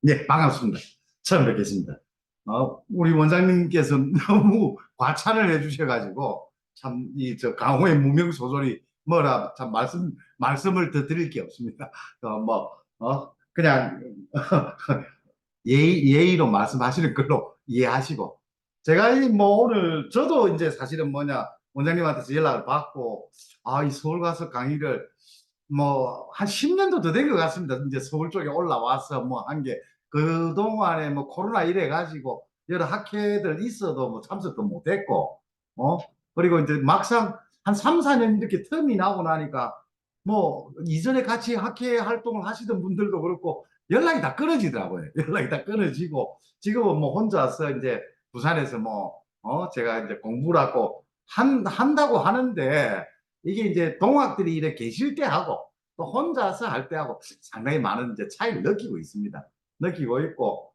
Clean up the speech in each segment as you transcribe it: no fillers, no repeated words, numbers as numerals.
네, 반갑습니다. 처음 뵙겠습니다. 우리 원장님께서 너무 과찬을 해주셔가지고, 참, 강호의 무명소설이 뭐라, 참, 말씀을 더 드릴 게 없습니다. 그냥, 예의로 말씀하시는 걸로 이해하시고. 제가 오늘, 저도 이제 사실은 원장님한테서 연락을 받고, 이 서울 가서 강의를 한 10년도 더 된 것 같습니다. 이제 서울 쪽에 올라와서 한 게, 그동안에 코로나 이래 가지고 여러 학회들 있어도 참석도 못했고, 어? 그리고 이제 막상 한 3, 4년 이렇게 텀이 나고 나니까 이전에 같이 학회 활동을 하시던 분들도 그렇고 연락이 다 끊어지더라고요. 연락이 다 끊어지고 지금은 혼자서 이제 부산에서 제가 이제 공부를 하고 한다고 하는데 이게 이제 동학들이 이렇게 계실 때 하고 또 혼자서 할 때하고 상당히 많은 이제 차이를 느끼고 있습니다. 느끼고 있고,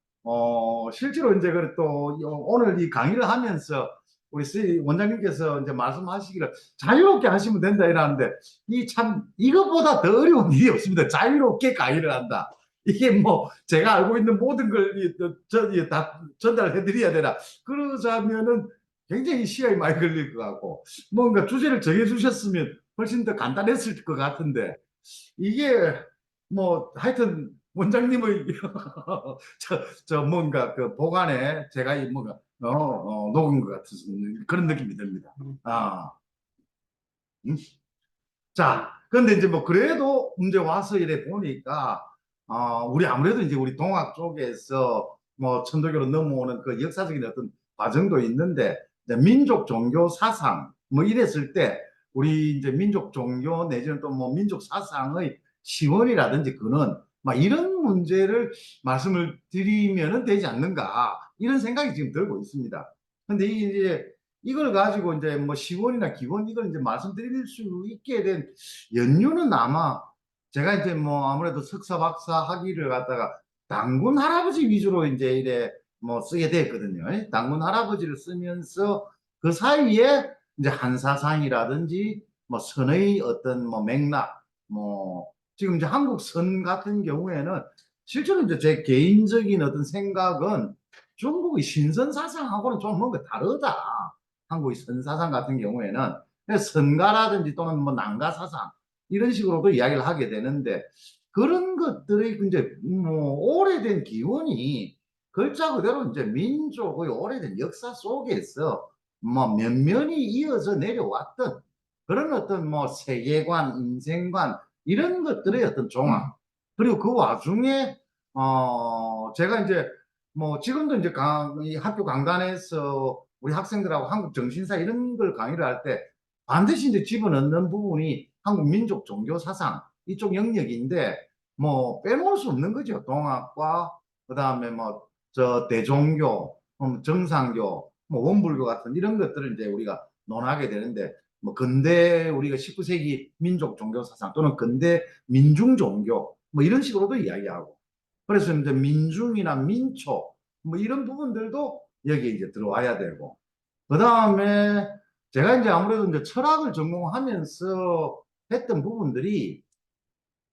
실제로 이제 그래 또 오늘 이 강의를 하면서 우리 원장님께서 이제 말씀하시기를 자유롭게 하시면 된다 이러는데 이 참 이것보다 더 어려운 일이 없습니다. 자유롭게 강의를 한다. 이게 제가 알고 있는 모든 걸다 전달해 드려야 되나 그러자면은 굉장히 시간이 많이 걸릴 것 같고 뭔가 주제를 정해 주셨으면 훨씬 더 간단했을 것 같은데 이게 하여튼 원장님의 저 뭔가 그 보관에 제가 이 뭔가 녹은 것 같은 그런 느낌이 듭니다. 아, 음? 자, 근데 이제 그래도 문제 와서 이래 보니까 우리 아무래도 이제 우리 동학 쪽에서 천도교로 넘어오는 그 역사적인 어떤 과정도 있는데 이제 민족 종교 사상 이랬을 때 우리 이제 민족 종교 내지는 또 민족 사상의 시원이라든지 그는 막 이런 문제를 말씀을 드리면은 되지 않는가 이런 생각이 지금 들고 있습니다. 근데 이제 이걸 가지고 이제 시원이나 기원 이걸 이제 말씀드릴 수 있게 된 연유는 아마 제가 이제 아무래도 석사 박사 학위를 갖다가 당군 할아버지 위주로 이제 이래 쓰게 됐거든요. 당군 할아버지를 쓰면서 그 사이에 이제 한사상이라든지 선의 어떤 맥락 지금 이제 한국 선 같은 경우에는 실제로 이제 제 개인적인 어떤 생각은 중국의 신선 사상하고는 좀 뭔가 다르다. 한국의 선사상 같은 경우에는 선가라든지 또는 난가 사상 이런 식으로도 이야기를 하게 되는데 그런 것들이 이제 오래된 기원이 글자 그대로 이제 민족의 오래된 역사 속에서 면면이 이어져 내려왔던 그런 어떤 세계관, 인생관 이런 것들의 어떤 종합 그리고 그 와중에 제가 이제 지금도 이제 이 학교 강단에서 우리 학생들하고 한국 정신사 이런 걸 강의를 할 때 반드시 이제 집어넣는 부분이 한국 민족 종교 사상 이쪽 영역인데 빼놓을 수 없는 거죠. 동학과 그다음에 저 대종교, 정상교, 원불교 같은 이런 것들을 이제 우리가 논하게 되는데 근대 우리가 19세기 민족 종교 사상 또는 근대 민중 종교 이런 식으로도 이야기하고 그래서 이제 민중이나 민초 이런 부분들도 여기 이제 들어와야 되고 그 다음에 제가 이제 아무래도 이제 철학을 전공하면서 했던 부분들이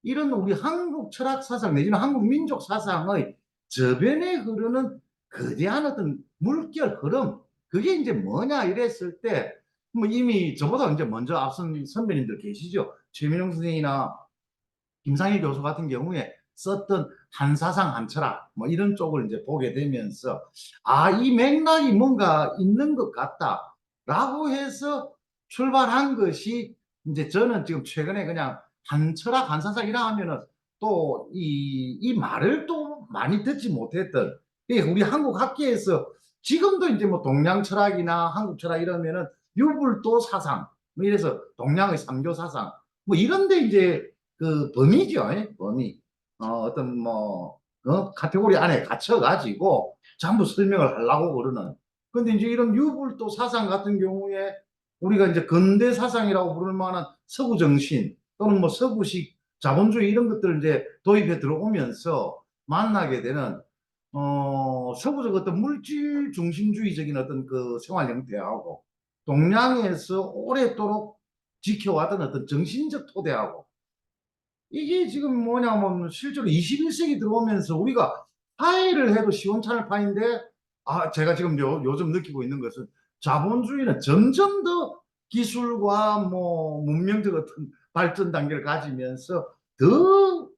이런 우리 한국 철학 사상 내지는 한국 민족 사상의 저변에 흐르는 거대한 어떤 물결 흐름 그게 이제 뭐냐 이랬을 때 이미 저보다 이제 먼저 앞선 선배님들 계시죠. 최민용 선생이나 김상희 교수 같은 경우에 썼던 한사상 한철학 이런 쪽을 이제 보게 되면서 이 맥락이 뭔가 있는 것 같다라고 해서 출발한 것이 이제 저는 지금 최근에 그냥 한철학 한사상이라 하면은 또 이 말을 또 많이 듣지 못했던 우리 한국 학계에서 지금도 이제 동양 철학이나 한국 철학 이러면은 유불도 사상 이래서 동양의 삼교 사상 이런데 이제 그 범위죠, 범위. 어떤 카테고리 안에 갇혀가지고 전부 설명을 하려고 그러는. 근데 이제 이런 유불도 사상 같은 경우에 우리가 이제 근대 사상이라고 부를 만한 서구 정신 또는 서구식 자본주의 이런 것들을 이제 도입해 들어오면서 만나게 되는 서구적 어떤 물질 중심주의적인 어떤 그 생활 형태하고 동양에서 오랫도록 지켜왔던 어떤 정신적 토대하고 이게 지금 뭐냐면 실제로 21세기 들어오면서 우리가 파이를 해도 시원찮을 파인데, 제가 지금 요즘 느끼고 있는 것은 자본주의는 점점 더 기술과 뭐 문명적 어떤 발전 단계를 가지면서 더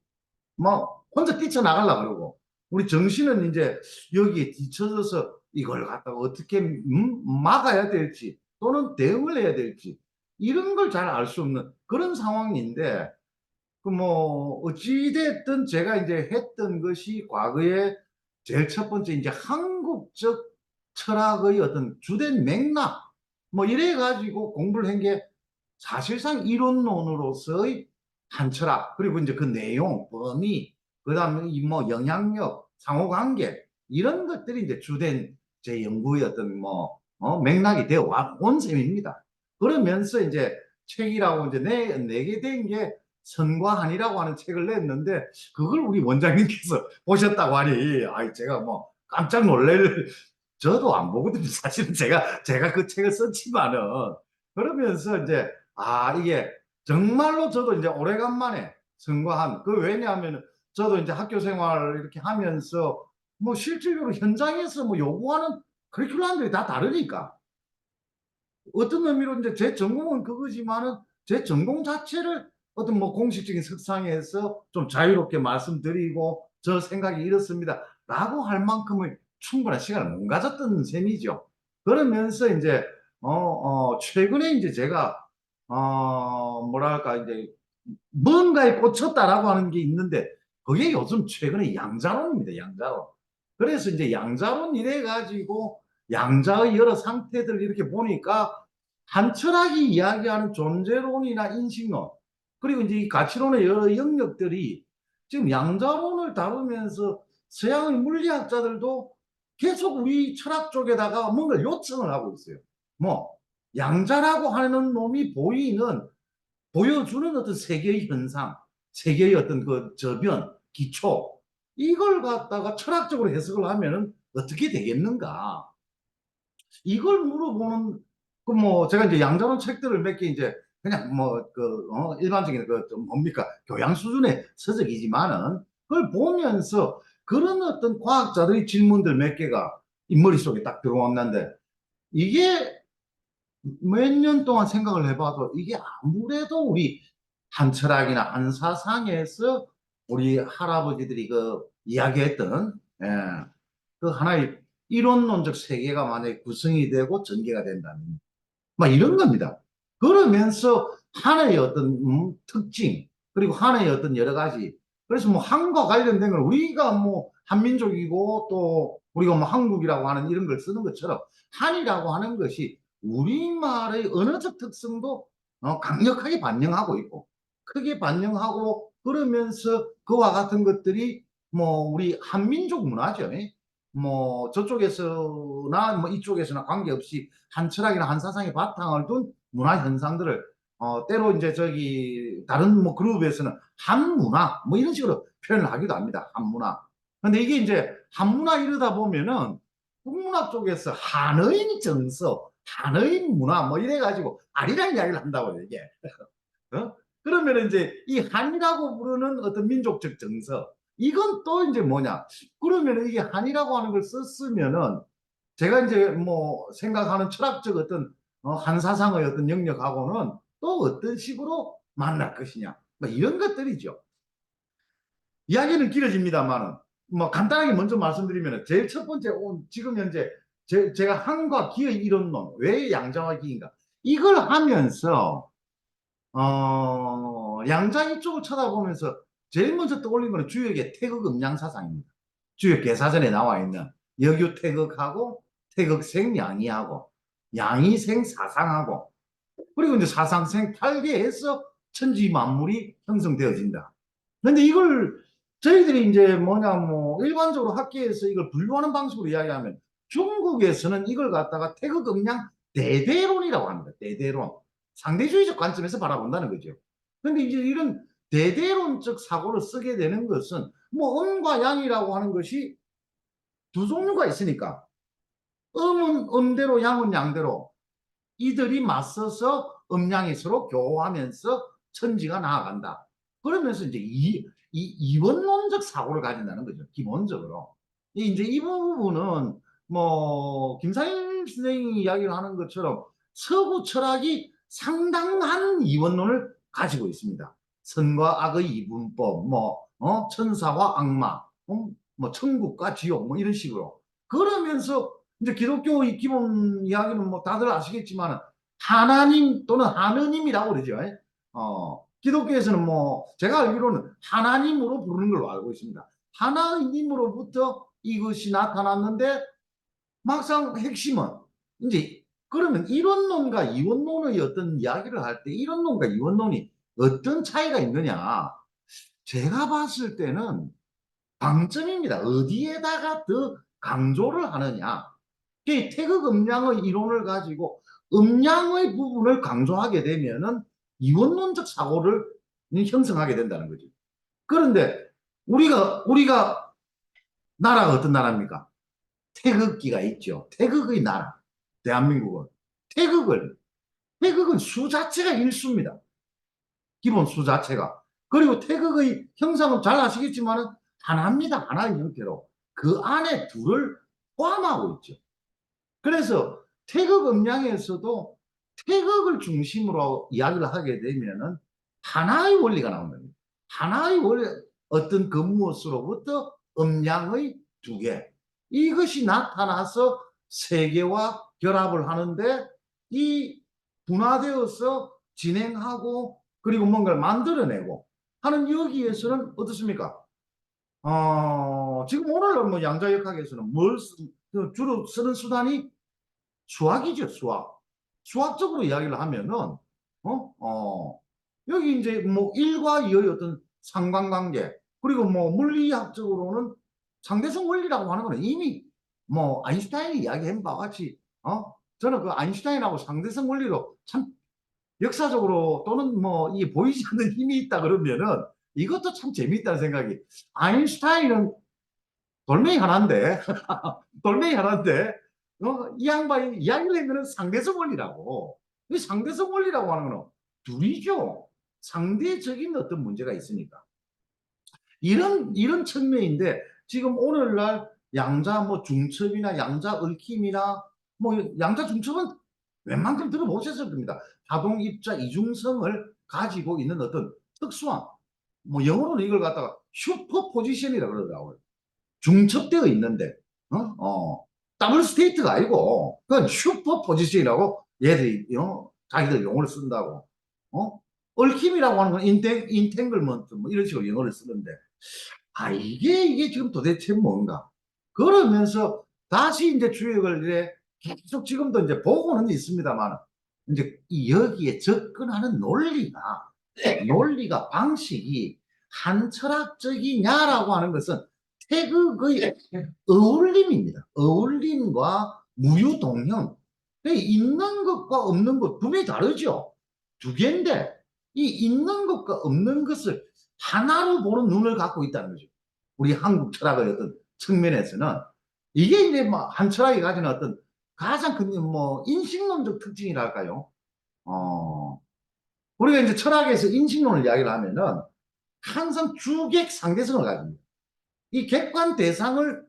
막 혼자 뛰쳐나가려고 그러고, 우리 정신은 이제 여기에 뒤처져서 이걸 갖다가 어떻게 막아야 될지 또는 대응을 해야 될지 이런 걸 잘 알 수 없는 그런 상황인데, 그 뭐 어찌됐든 제가 이제 했던 것이 과거에 제일 첫 번째 이제 한국적 철학의 어떤 주된 맥락 뭐 이래 가지고 공부를 한 게 사실상 이론론으로서의 한 철학, 그리고 이제 그 내용 범위, 그다음에 이 뭐 영향력, 상호관계 이런 것들이 이제 주된 제 연구의 어떤 뭐 맥락이 되어 온 셈입니다. 그러면서 이제 책이라고 이제 내게 된 게 선과 한이라고 하는 책을 냈는데, 그걸 우리 원장님께서 보셨다고 하니 제가 뭐 깜짝 놀랄, 저도 안 보거든요. 사실은 제가 그 책을 썼지만은. 그러면서 이제 이게 정말로 저도 이제 오래간만에 선과 한, 그 왜냐하면 저도 이제 학교 생활 이렇게 하면서 뭐 실질적으로 현장에서 뭐 요구하는 커리큘럼들이 다 다르니까, 어떤 의미로 이제 제 전공은 그거지만은 제 전공 자체를 어떤 뭐 공식적인 석상에서 좀 자유롭게 말씀드리고 저 생각이 이렇습니다 라고 할 만큼의 충분한 시간을 못 가졌던 셈이죠. 그러면서 이제 최근에 이제 제가 뭐랄까 이제 뭔가에 꽂혔다라고 하는 게 있는데, 그게 요즘 최근에 양자론입니다. 양자론. 그래서 이제 양자론 이래 가지고 양자의 여러 상태들 이렇게 보니까, 한 철학이 이야기하는 존재론이나 인식론, 그리고 이제 이 가치론의 여러 영역들이 지금 양자론을 다루면서 서양의 물리학자들도 계속 우리 철학 쪽에다가 뭔가 요청을 하고 있어요. 뭐 양자라고 하는 놈이 보여주는 어떤 세계의 현상, 세계의 어떤 그 저변, 기초, 이걸 갖다가 철학적으로 해석을 하면은 어떻게 되겠는가? 이걸 물어보는, 그 뭐 제가 이제 양자론 책들을 몇 개 이제 그냥 뭐 그 일반적인 그 좀 뭡니까 교양 수준의 서적이지만은, 그걸 보면서 그런 어떤 과학자들의 질문들 몇 개가 이 머릿속에 딱 들어왔는데, 이게 몇 년 동안 생각을 해봐도 이게 아무래도 우리 한 철학이나 한 사상에서 우리 할아버지들이 그 이야기했던, 그 하나의 이론론적 세계가 만약에 구성이 되고 전개가 된다면 막 이런 겁니다. 그러면서 하나의 어떤 특징, 그리고 하나의 어떤 여러 가지, 그래서 뭐 한과 관련된 걸 우리가 뭐 한민족이고 또 우리가 뭐 한국이라고 하는 이런 걸 쓰는 것처럼, 한이라고 하는 것이 우리말의 언어적 특성도 강력하게 반영하고 있고 크게 반영하고, 그러면서 그와 같은 것들이 뭐 우리 한민족 문화죠. 뭐 저쪽에서나 뭐 이쪽에서나 관계없이 한 철학이나 한 사상의 바탕을 둔 문화 현상들을 때로 이제 저기 다른 뭐 그룹에서는 한문화 뭐 이런 식으로 표현을 하기도 합니다. 한문화. 근데 이게 이제 한문화 이러다 보면은 국문학 쪽에서 한어인 정서, 한어인 문화 뭐 이래 가지고 아리랑 이야기를 한다고요, 이게. 어? 그러면 이제 이 한이라고 부르는 어떤 민족적 정서, 이건 또 이제 뭐냐? 그러면 이게 한이라고 하는 걸 썼으면은 제가 이제 뭐 생각하는 철학적 어떤 한 사상의 어떤 영역하고는 또 어떤 식으로 만날 것이냐, 뭐 이런 것들이죠. 이야기는 길어집니다만은 뭐 간단하게 먼저 말씀드리면, 제일 첫 번째 지금 현재 제가 한과 기의 이론론, 왜 양자와 기인가, 이걸 하면서 양자 이쪽을 쳐다보면서 제일 먼저 떠올린 거는 주역의 태극 음양 사상입니다. 주역 개사전에 나와 있는 여규 태극하고 태극생 양이하고 양이생 사상하고, 그리고 이제 사상생 탈계해서 천지 만물이 형성되어진다. 근데 이걸 저희들이 이제 뭐냐 뭐 일반적으로 학계에서 이걸 분류하는 방식으로 이야기하면, 중국에서는 이걸 갖다가 태극 음양 대대론이라고 합니다. 대대론. 상대주의적 관점에서 바라본다는 거죠. 근데 이제 이런 대대론적 사고를 쓰게 되는 것은 뭐 음과 양이라고 하는 것이 두 종류가 있으니까, 음은 음대로 양은 양대로 이들이 맞서서 음양이 서로 교호하면서 천지가 나아간다. 그러면서 이제 이원론적 사고를 가진다는 거죠. 기본적으로. 이제 이 부분은 뭐 김상일 선생님이 이야기를 하는 것처럼 서구 철학이 상당한 이원론을 가지고 있습니다. 선과 악의 이분법, 뭐 천사와 악마, 뭐 천국과 지옥, 뭐 이런 식으로. 그러면서 이제 기독교의 기본 이야기는 뭐 다들 아시겠지만 하나님 또는 하느님이라고 그러죠. 기독교에서는 뭐 제가 알기로는 하나님으로 부르는 걸로 알고 있습니다. 하나님으로부터 이것이 나타났는데 막상 핵심은 이제 그러면 이론론과 이원론의 어떤 이야기를 할 때 이론론과 이원론이 어떤 차이가 있느냐? 제가 봤을 때는 방점입니다. 어디에다가 더 강조를 하느냐? 태극 음양의 이론을 가지고 음양의 부분을 강조하게 되면은 이원론적 사고를 형성하게 된다는 거죠. 그런데 우리가 나라가 어떤 나라입니까? 태극기가 있죠. 태극의 나라. 대한민국은. 태극을, 태극은 수 자체가 일수입니다. 기본 수 자체가. 그리고 태극의 형상은 잘 아시겠지만 하나입니다. 하나의 형태로. 그 안에 둘을 포함하고 있죠. 그래서 태극 음양에서도 태극을 중심으로 이야기를 하게 되면은 하나의 원리가 나오는 겁니다. 하나의 원리, 어떤 그 무엇으로부터 음양의 두 개. 이것이 나타나서 세계와 결합을 하는데 이 분화되어서 진행하고 그리고 뭔가를 만들어내고 하는 여기에서는 어떻습니까? 지금 오늘날 뭐 양자역학에서는 주로 쓰는 수단이 수학이죠, 수학. 수학적으로 이야기를 하면은, 여기 이제 뭐 일과 이의 어떤 상관관계, 그리고 뭐 물리학적으로는 상대성 원리라고 하는 거는 이미 뭐 아인슈타인이 이야기한 바와 같이, 저는 그 아인슈타인하고 상대성 원리로 참 역사적으로 또는 뭐 이 보이지 않는 힘이 있다 그러면은 이것도 참 재미있다는 생각이. 아인슈타인은 돌멩이 하나인데, 돌멩이 하나인데, 이 양반이 이야기를 하면 상대성 원리라고. 이 상대성 원리라고 하는 거는 둘이죠. 상대적인 어떤 문제가 있으니까. 이런 측면인데, 지금 오늘날 양자 뭐 중첩이나 양자 얽힘이나 뭐 양자 중첩은 웬만큼 들어보셨을 겁니다. 자동 입자 이중성을 가지고 있는 어떤 특수한, 뭐 영어로는 이걸 갖다가 슈퍼 포지션이라고 그러더라고요. 중첩되어 있는데, 어? 더블 스테이트가 아니고, 그건 슈퍼 포지션이라고 얘들이, 자기들 용어를 쓴다고. 얽힘이라고 하는 건 인탱글먼트, 뭐 이런 식으로 영어를 쓰는데, 이게 지금 도대체 뭔가. 그러면서 다시 이제 주역을 이제 계속 지금도 이제 보고는 있습니다만, 이제 여기에 접근하는 논리가, 방식이 한철학적이냐라고 하는 것은 태극의 어울림입니다. 어울림과 무유동형. 있는 것과 없는 것 분명히 다르죠. 두 개인데 이 있는 것과 없는 것을 하나로 보는 눈을 갖고 있다는 거죠. 우리 한국 철학의 어떤 측면에서는 이게 이제 뭐 한 철학이 가지는 어떤 가장 큰 뭐 인식론적 특징이랄까요. 우리가 이제 철학에서 인식론을 이야기를 하면은 항상 주객 상대성을 가집니다. 이 객관 대상을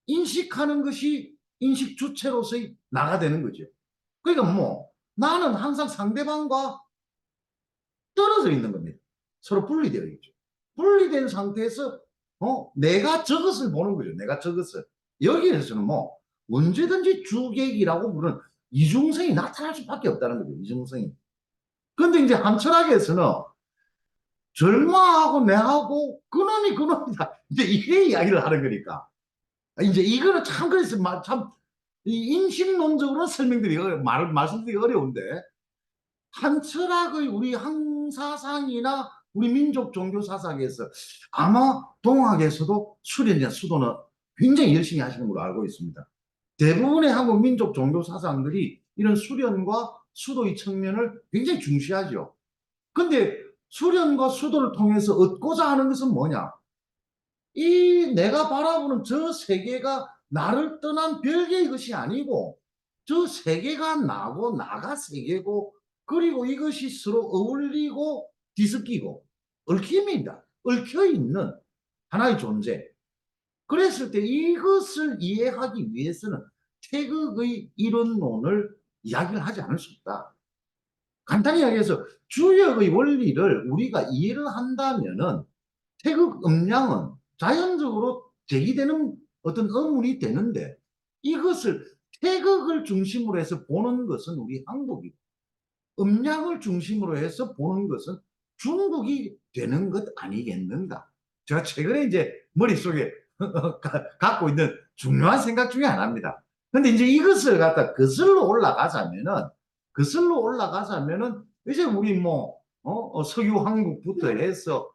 인식하는 것이 인식 주체로서의 나가 되는 거죠. 그러니까 뭐 나는 항상 상대방과 떨어져 있는 겁니다. 서로 분리되어 있죠. 분리된 상태에서 내가 저것을 보는 거죠. 내가 저것을. 여기에서는 뭐 언제든지 주객이라고 부르는 이중성이 나타날 수밖에 없다는 거죠. 이중성이. 그런데 이제 한철학에서는 절마하고 내하고 그놈이 그놈이다. 이제 이게 이야기를 하는 거니까. 이제 이거는 참 그래서 참 인식론적으로 설명드리기 말씀드리기 어려운데 한철학의 우리 한사상이나 우리 민족 종교 사상에서 아마 동학에서도 수련이나 수도는 굉장히 열심히 하시는 걸로 알고 있습니다. 대부분의 한국 민족 종교 사상들이 이런 수련과 수도의 측면을 굉장히 중시하죠. 근데 수련과 수도를 통해서 얻고자 하는 것은 뭐냐? 이 내가 바라보는 저 세계가 나를 떠난 별개의 것이 아니고 저 세계가 나고 나가 세계고 그리고 이것이 서로 어울리고 뒤섞이고 얽힘입니다. 얽혀있는 하나의 존재. 그랬을 때 이것을 이해하기 위해서는 태극의 이론론을 이야기를 하지 않을 수 없다. 간단히 이야기해서 주역의 원리를 우리가 이해를 한다면은 태극 음양은 자연적으로 제기되는 어떤 의문이 되는데, 이것을 태극을 중심으로 해서 보는 것은 우리 한국이고, 음양을 중심으로 해서 보는 것은 중국이 되는 것 아니겠는가. 제가 최근에 이제 머릿속에 갖고 있는 중요한 생각 중에 하나입니다. 근데 이제 이것을 갖다 거슬러 올라가자면은 이제 우리 뭐 석유 한국부터 해서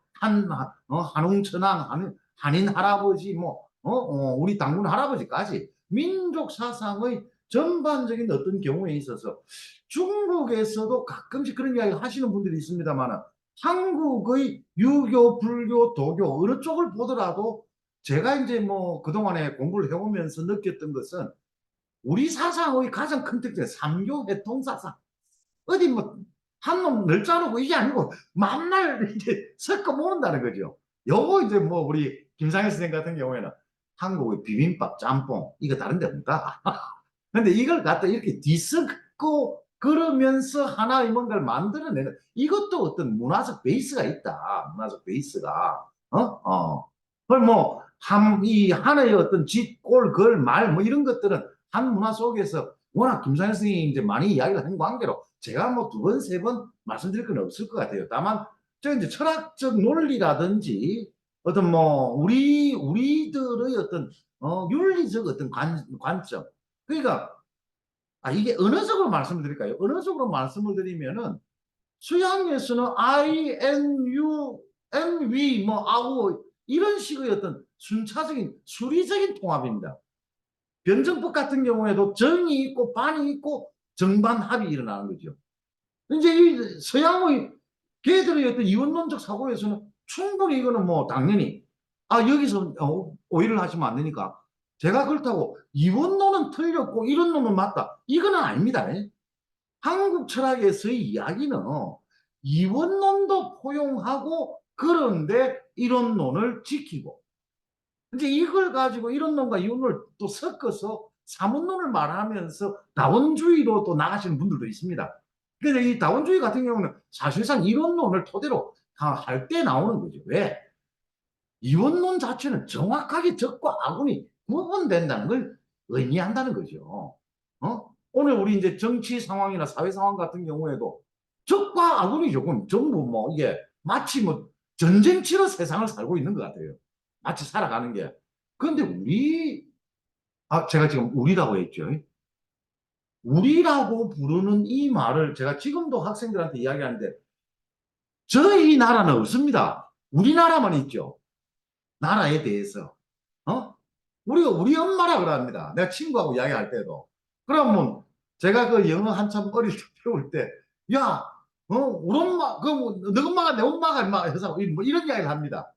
한웅천황, 한인 할아버지, 우리 당군 할아버지까지 민족 사상의 전반적인 어떤 경우에 있어서 중국에서도 가끔씩 그런 이야기 하시는 분들이 있습니다만, 한국의 유교, 불교, 도교 어느 쪽을 보더라도 제가 이제 뭐 그동안에 공부를 해오면서 느꼈던 것은 우리 사상의 가장 큰 특징은 삼교 회통 사상. 어디 뭐 한 놈 널짜놓고 이게 아니고 만날 이제 섞어 모은다는 거죠. 요거 이제 뭐 우리 김상현 선생 같은 경우에는 한국의 비빔밥, 짬뽕 이거 다른 데 없다. 근데 이걸 갖다 이렇게 뒤섞고 그러면서 하나의 뭔가를 만들어내는, 이것도 어떤 문화적 베이스가 있다. 문화적 베이스가. 그걸 뭐, 이 하나의 어떤 짓, 꼴, 걸, 말, 뭐 이런 것들은 한 문화 속에서 워낙 김상현 선생님이 이제 많이 이야기를 한 관계로 제가 뭐 두 번, 세 번 말씀드릴 건 없을 것 같아요. 다만, 저 이제 철학적 논리라든지 어떤 뭐, 우리들의 어떤, 윤리적 어떤 관점. 그러니까 이게 어느 쪽으로 말씀을 드릴까요? 어느 쪽으로 말씀을 드리면은 수양에서는 I, N, U, N, V, 뭐 아우 이런 식의 어떤 순차적인 수리적인 통합입니다. 변정법 같은 경우에도 정이 있고 반이 있고 정반합이 일어나는 거죠. 이제 이 서양의 걔들의 어떤 이원론적 사고에서는 충분히 이거는 뭐 당연히 여기서 오해를 하시면 안 되니까 제가 그렇다고 이원론은 틀렸고 이런 놈은 맞다 이거는 아닙니다. 한국 철학에서의 이야기는 이원론도 포용하고 그런데 이론론을 지키고, 이제 이걸 가지고 이론론과 이원론을 또 섞어서 사문론을 말하면서 다원주의로 또 나가시는 분들도 있습니다. 근데 이 다원주의 같은 경우는 사실상 이론론을 토대로 할 때 나오는 거죠. 왜? 이원론 자체는 정확하게 적과 악운이 구분된다는 걸 의미한다는 거죠. 오늘 우리 이제 정치 상황이나 사회 상황 같은 경우에도 적과 악운이 조금 전부 뭐 이게 마치 뭐 전쟁 치러 세상을 살고 있는 것 같아요. 마치 살아가는 게. 그런데 제가 지금 우리라고 했죠. 우리라고 부르는 이 말을 제가 지금도 학생들한테 이야기하는데 저희 나라는 없습니다. 우리나라만 있죠. 나라에 대해서. 우리가 우리 엄마라 그럽니다. 내가 친구하고 이야기할 때도. 그러면 제가 그 영어 한참 어릴 때 배울 때, 야, 우리 엄마, 너 엄마가 내 엄마가 임마 해서 뭐 이런 이야기를 합니다.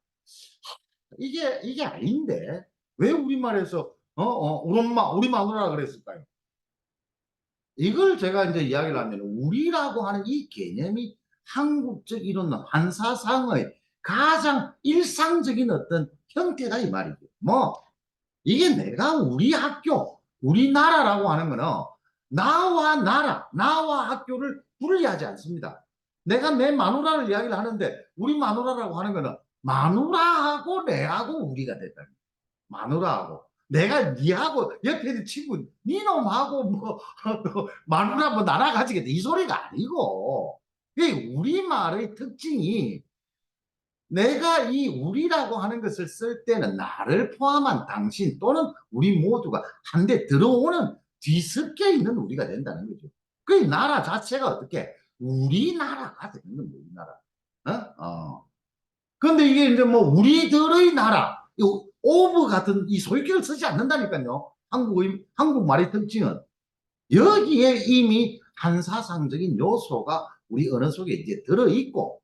이게 아닌데 왜 우리말에서 우리 엄마, 우리 마누라라 그랬을까요? 이걸 제가 이제 이야기를 하면 우리라고 하는 이 개념이 한국적 이런 한사상의 가장 일상적인 어떤 형태다 이 말이죠. 뭐 이게 내가 우리 학교, 우리나라라고 하는 거는 나와 학교를 분리하지 않습니다. 내가 내 마누라를 이야기를 하는데 우리 마누라라고 하는 거는 마누라하고 내하고 우리가 됐다. 마누라하고. 내가 니하고 옆에 있는 친구 니놈하고 뭐 마누라 뭐 나라 가지겠다 이 소리가 아니고, 우리말의 특징이 내가 이 우리라고 하는 것을 쓸 때는 나를 포함한 당신 또는 우리 모두가 한데 들어오는 뒤섞여 있는 우리가 된다는 거죠. 그 나라 자체가 어떻게 우리나라가 되는 겁니다. 우리나라. 그런데 이게 이제 뭐 우리들의 나라 오브 같은 이 소유격을 쓰지 않는다니까요. 한국말의 특징은 여기에 이미 한사상적인 요소가 우리 언어 속에 이제 들어있고,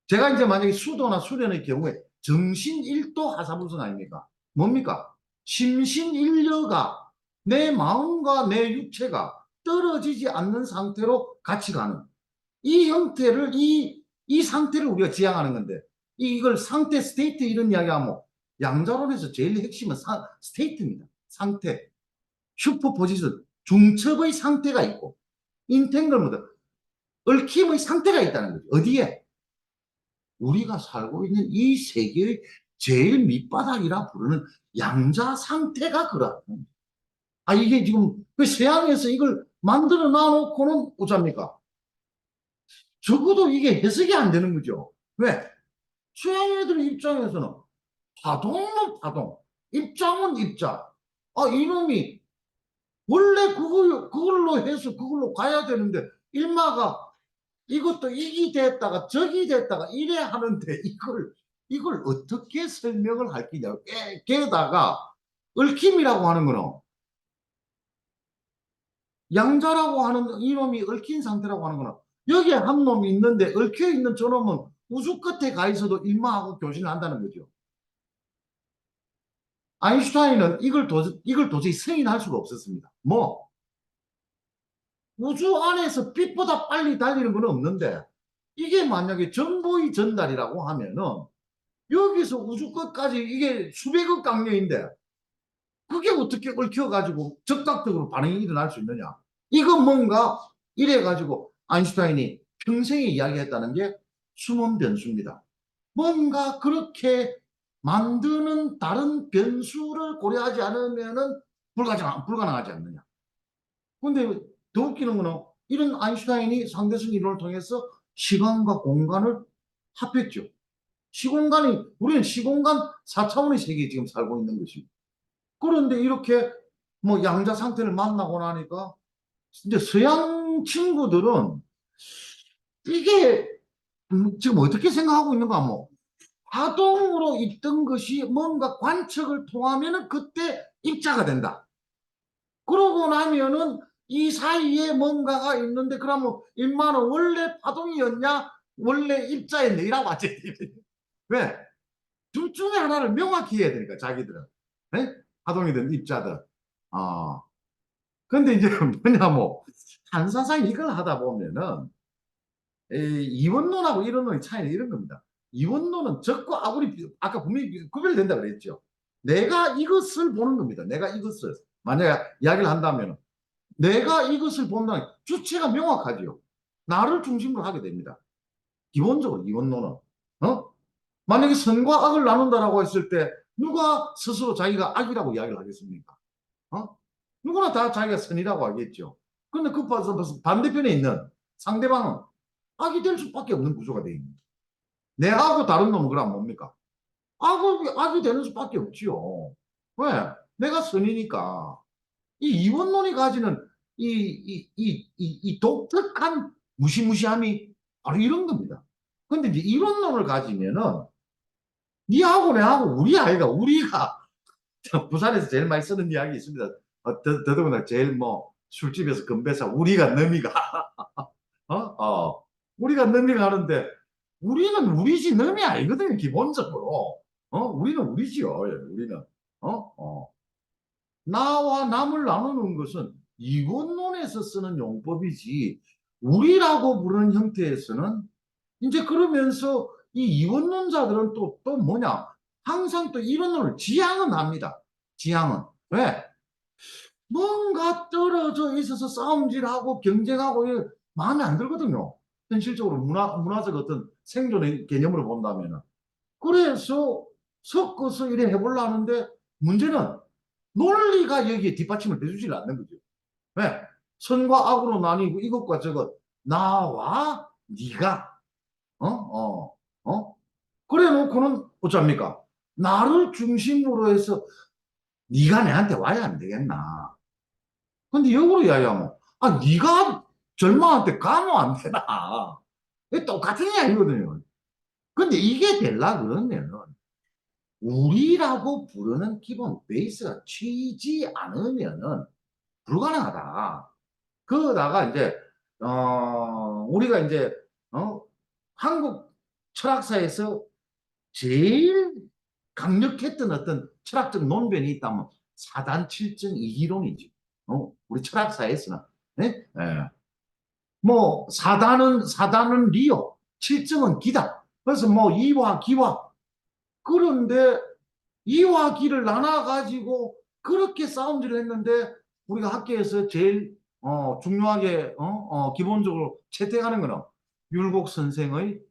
제가 이제 만약에 수도나 수련의 경우에 정신일도 하사분성 아닙니까? 뭡니까? 심신일려가 내 마음과 내 육체가 떨어지지 않는 상태로 같이 가는 이 형태를 이 상태를 우리가 지향하는 건데, 이걸 상태 스테이트 이런 이야기하면 양자론에서 제일 핵심은 스테이트입니다. 상태, 슈퍼포지션, 중첩의 상태가 있고 인탱글먼트, 얽힘의 상태가 있다는 거죠. 어디에? 우리가 살고 있는 이 세계의 제일 밑바닥이라 부르는 양자 상태가 그렇다. 아, 이게 지금 그 서양에서 이걸 만들어 놔놓고는 어쩝니까? 적어도 이게 해석이 안 되는 거죠. 왜? 서양 애들 입장에서는 파동은 파동, 입장은 입장. 아, 이놈이 원래 그걸로 해서 그걸로 가야 되는데 일마가 이것도 이기 됐다가 저기 됐다가 이래 하는데 이걸 어떻게 설명을 할 거냐. 게다가 얽힘이라고 하는 거는 양자라고 하는 이놈이 얽힌 상태라고 하는 거는 여기에 한 놈이 있는데 얽혀 있는 저 놈은 우주 끝에 가 있어도 일마하고 교신을 한다는 거죠. 아인슈타인은 이걸 도저히 승인할 수가 없었습니다. 뭐 우주 안에서 빛보다 빨리 달리는 건 없는데 이게 만약에 정보의 전달이라고 하면은 여기서 우주 끝까지 이게 수백억 강령인데 그게 어떻게 얽혀가지고 즉각적으로 반응이 일어날 수 있느냐. 이거 뭔가 이래가지고 아인슈타인이 평생에 이야기했다는 게 숨은 변수입니다. 뭔가 그렇게 만드는 다른 변수를 고려하지 않으면은 불가능하지 않느냐. 근데 더 웃기는 거는 이런 아인슈타인이 상대성 이론을 통해서 시간과 공간을 합했죠. 우리는 시공간 4차원의 세계에 지금 살고 있는 것입니다. 그런데 이렇게 뭐 양자 상태를 만나고 나니까 이제 서양 친구들은 이게 지금 어떻게 생각하고 있는가 뭐 파동으로 있던 것이 뭔가 관측을 통하면은 그때 입자가 된다. 그러고 나면은 이 사이에 뭔가가 있는데 그러면 인마는 원래 파동이었냐 원래 입자였냐 이라고 하지. 왜? 둘 중에 하나를 명확히 해야 되니까 자기들은. 네? 파동이든 입자든. 근데 이제 뭐냐 뭐 한사상 이걸 하다 보면은 이원론하고 이론론의 차이는 이런 겁니다. 이원론은 적과 악울이 아까 분명히 구별된다 그랬죠. 내가 이것을 보는 겁니다. 내가 이것을 만약에 이야기를 한다면 내가 이것을 본다는 주체가 명확하죠. 나를 중심으로 하게 됩니다. 기본적으로 이원론은 만약에 선과 악을 나눈다라고 했을 때 누가 스스로 자기가 악이라고 이야기를 하겠습니까? 누구나 다 자기가 선이라고 하겠죠. 근데 그 반대편에 있는 상대방은 악이 될 수밖에 없는 구조가 되어 있습니다. 내하고 다른 놈은 그럼 뭡니까? 악이 되는 수밖에 없지요. 왜? 내가 선이니까. 이 이원론이 가지는 이 독특한 무시무시함이 바로 이런 겁니다. 근데 이제 이론론을 가지면은 니하고 내하고 우리가 부산에서 제일 많이 쓰는 이야기 있습니다. 더더군다나 제일 뭐 술집에서 건배사 우리가 너미가 우리가 너미가 하는데 우리는 우리지 너미 아니거든요. 기본적으로 우리는 우리지요. 우리는 나와 남을 나누는 것은 이원론에서 쓰는 용법이지 우리라고 부르는 형태에서는 이제 그러면서 이 이원론자들은 또 뭐냐 항상 또 이론론을 지향은 합니다. 지향은 왜? 뭔가 떨어져 있어서 싸움질하고 경쟁하고 마음에 안 들거든요. 현실적으로 문화적 어떤 생존의 개념으로 본다면. 그래서 섞어서 이래 해보려 하는데 문제는 논리가 여기에 뒷받침을 해주질 않는 거죠. 왜? 선과 악으로 나뉘고 이것과 저것 나와 네가 그래 놓고는 어쩝니까? 나를 중심으로 해서 네가 내한테 와야 안 되겠나. 근데 역으로 이야기하면 네가 절망한테 가면 안 되나. 이게 똑같은 이야기거든요. 근데 이게 되려 그러면은 우리라고 부르는 기본 베이스가 치지 않으면은 불가능하다. 그러다가 이제 우리가 이제 한국 철학사에서 제일 강력했던 어떤 철학적 논변이 있다면 사단 칠정 이기론이지. 우리 철학사에서는 네? 예. 뭐 사단은 리오, 칠정은 기다. 그래서 뭐 이와 기와 그런데 이와 기를 나눠가지고 그렇게 싸움질을 했는데 우리가 학교에서 제일 중요하게 기본적으로 채택하는 거는 율곡 선생의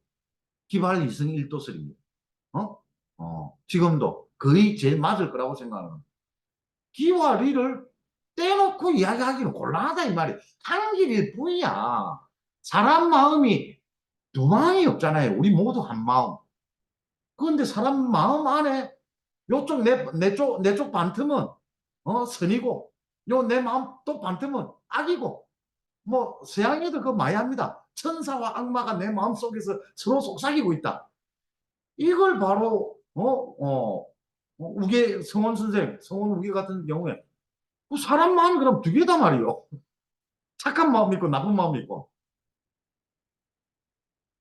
기발 이승 일도설입니다. 지금도 거의 제일 맞을 거라고 생각하는 기와 리를 떼놓고 이야기하기는 곤란하다 이 말이에요. 한 길일 뿐이야. 사람 마음이 두 마음이 없잖아요. 우리 모두 한 마음. 그런데 사람 마음 안에 요쪽 내 쪽 반틈은 선이고 요 내 마음 또 반틈은 악이고 뭐 서양에도 그거 많이 합니다. 천사와 악마가 내 마음 속에서 서로 속삭이고 있다. 이걸 바로 우계 성원 선생, 성원 우계 같은 경우에 그 사람 마음이 그럼 두 개다 말이요. 착한 마음이 있고 나쁜 마음이 있고.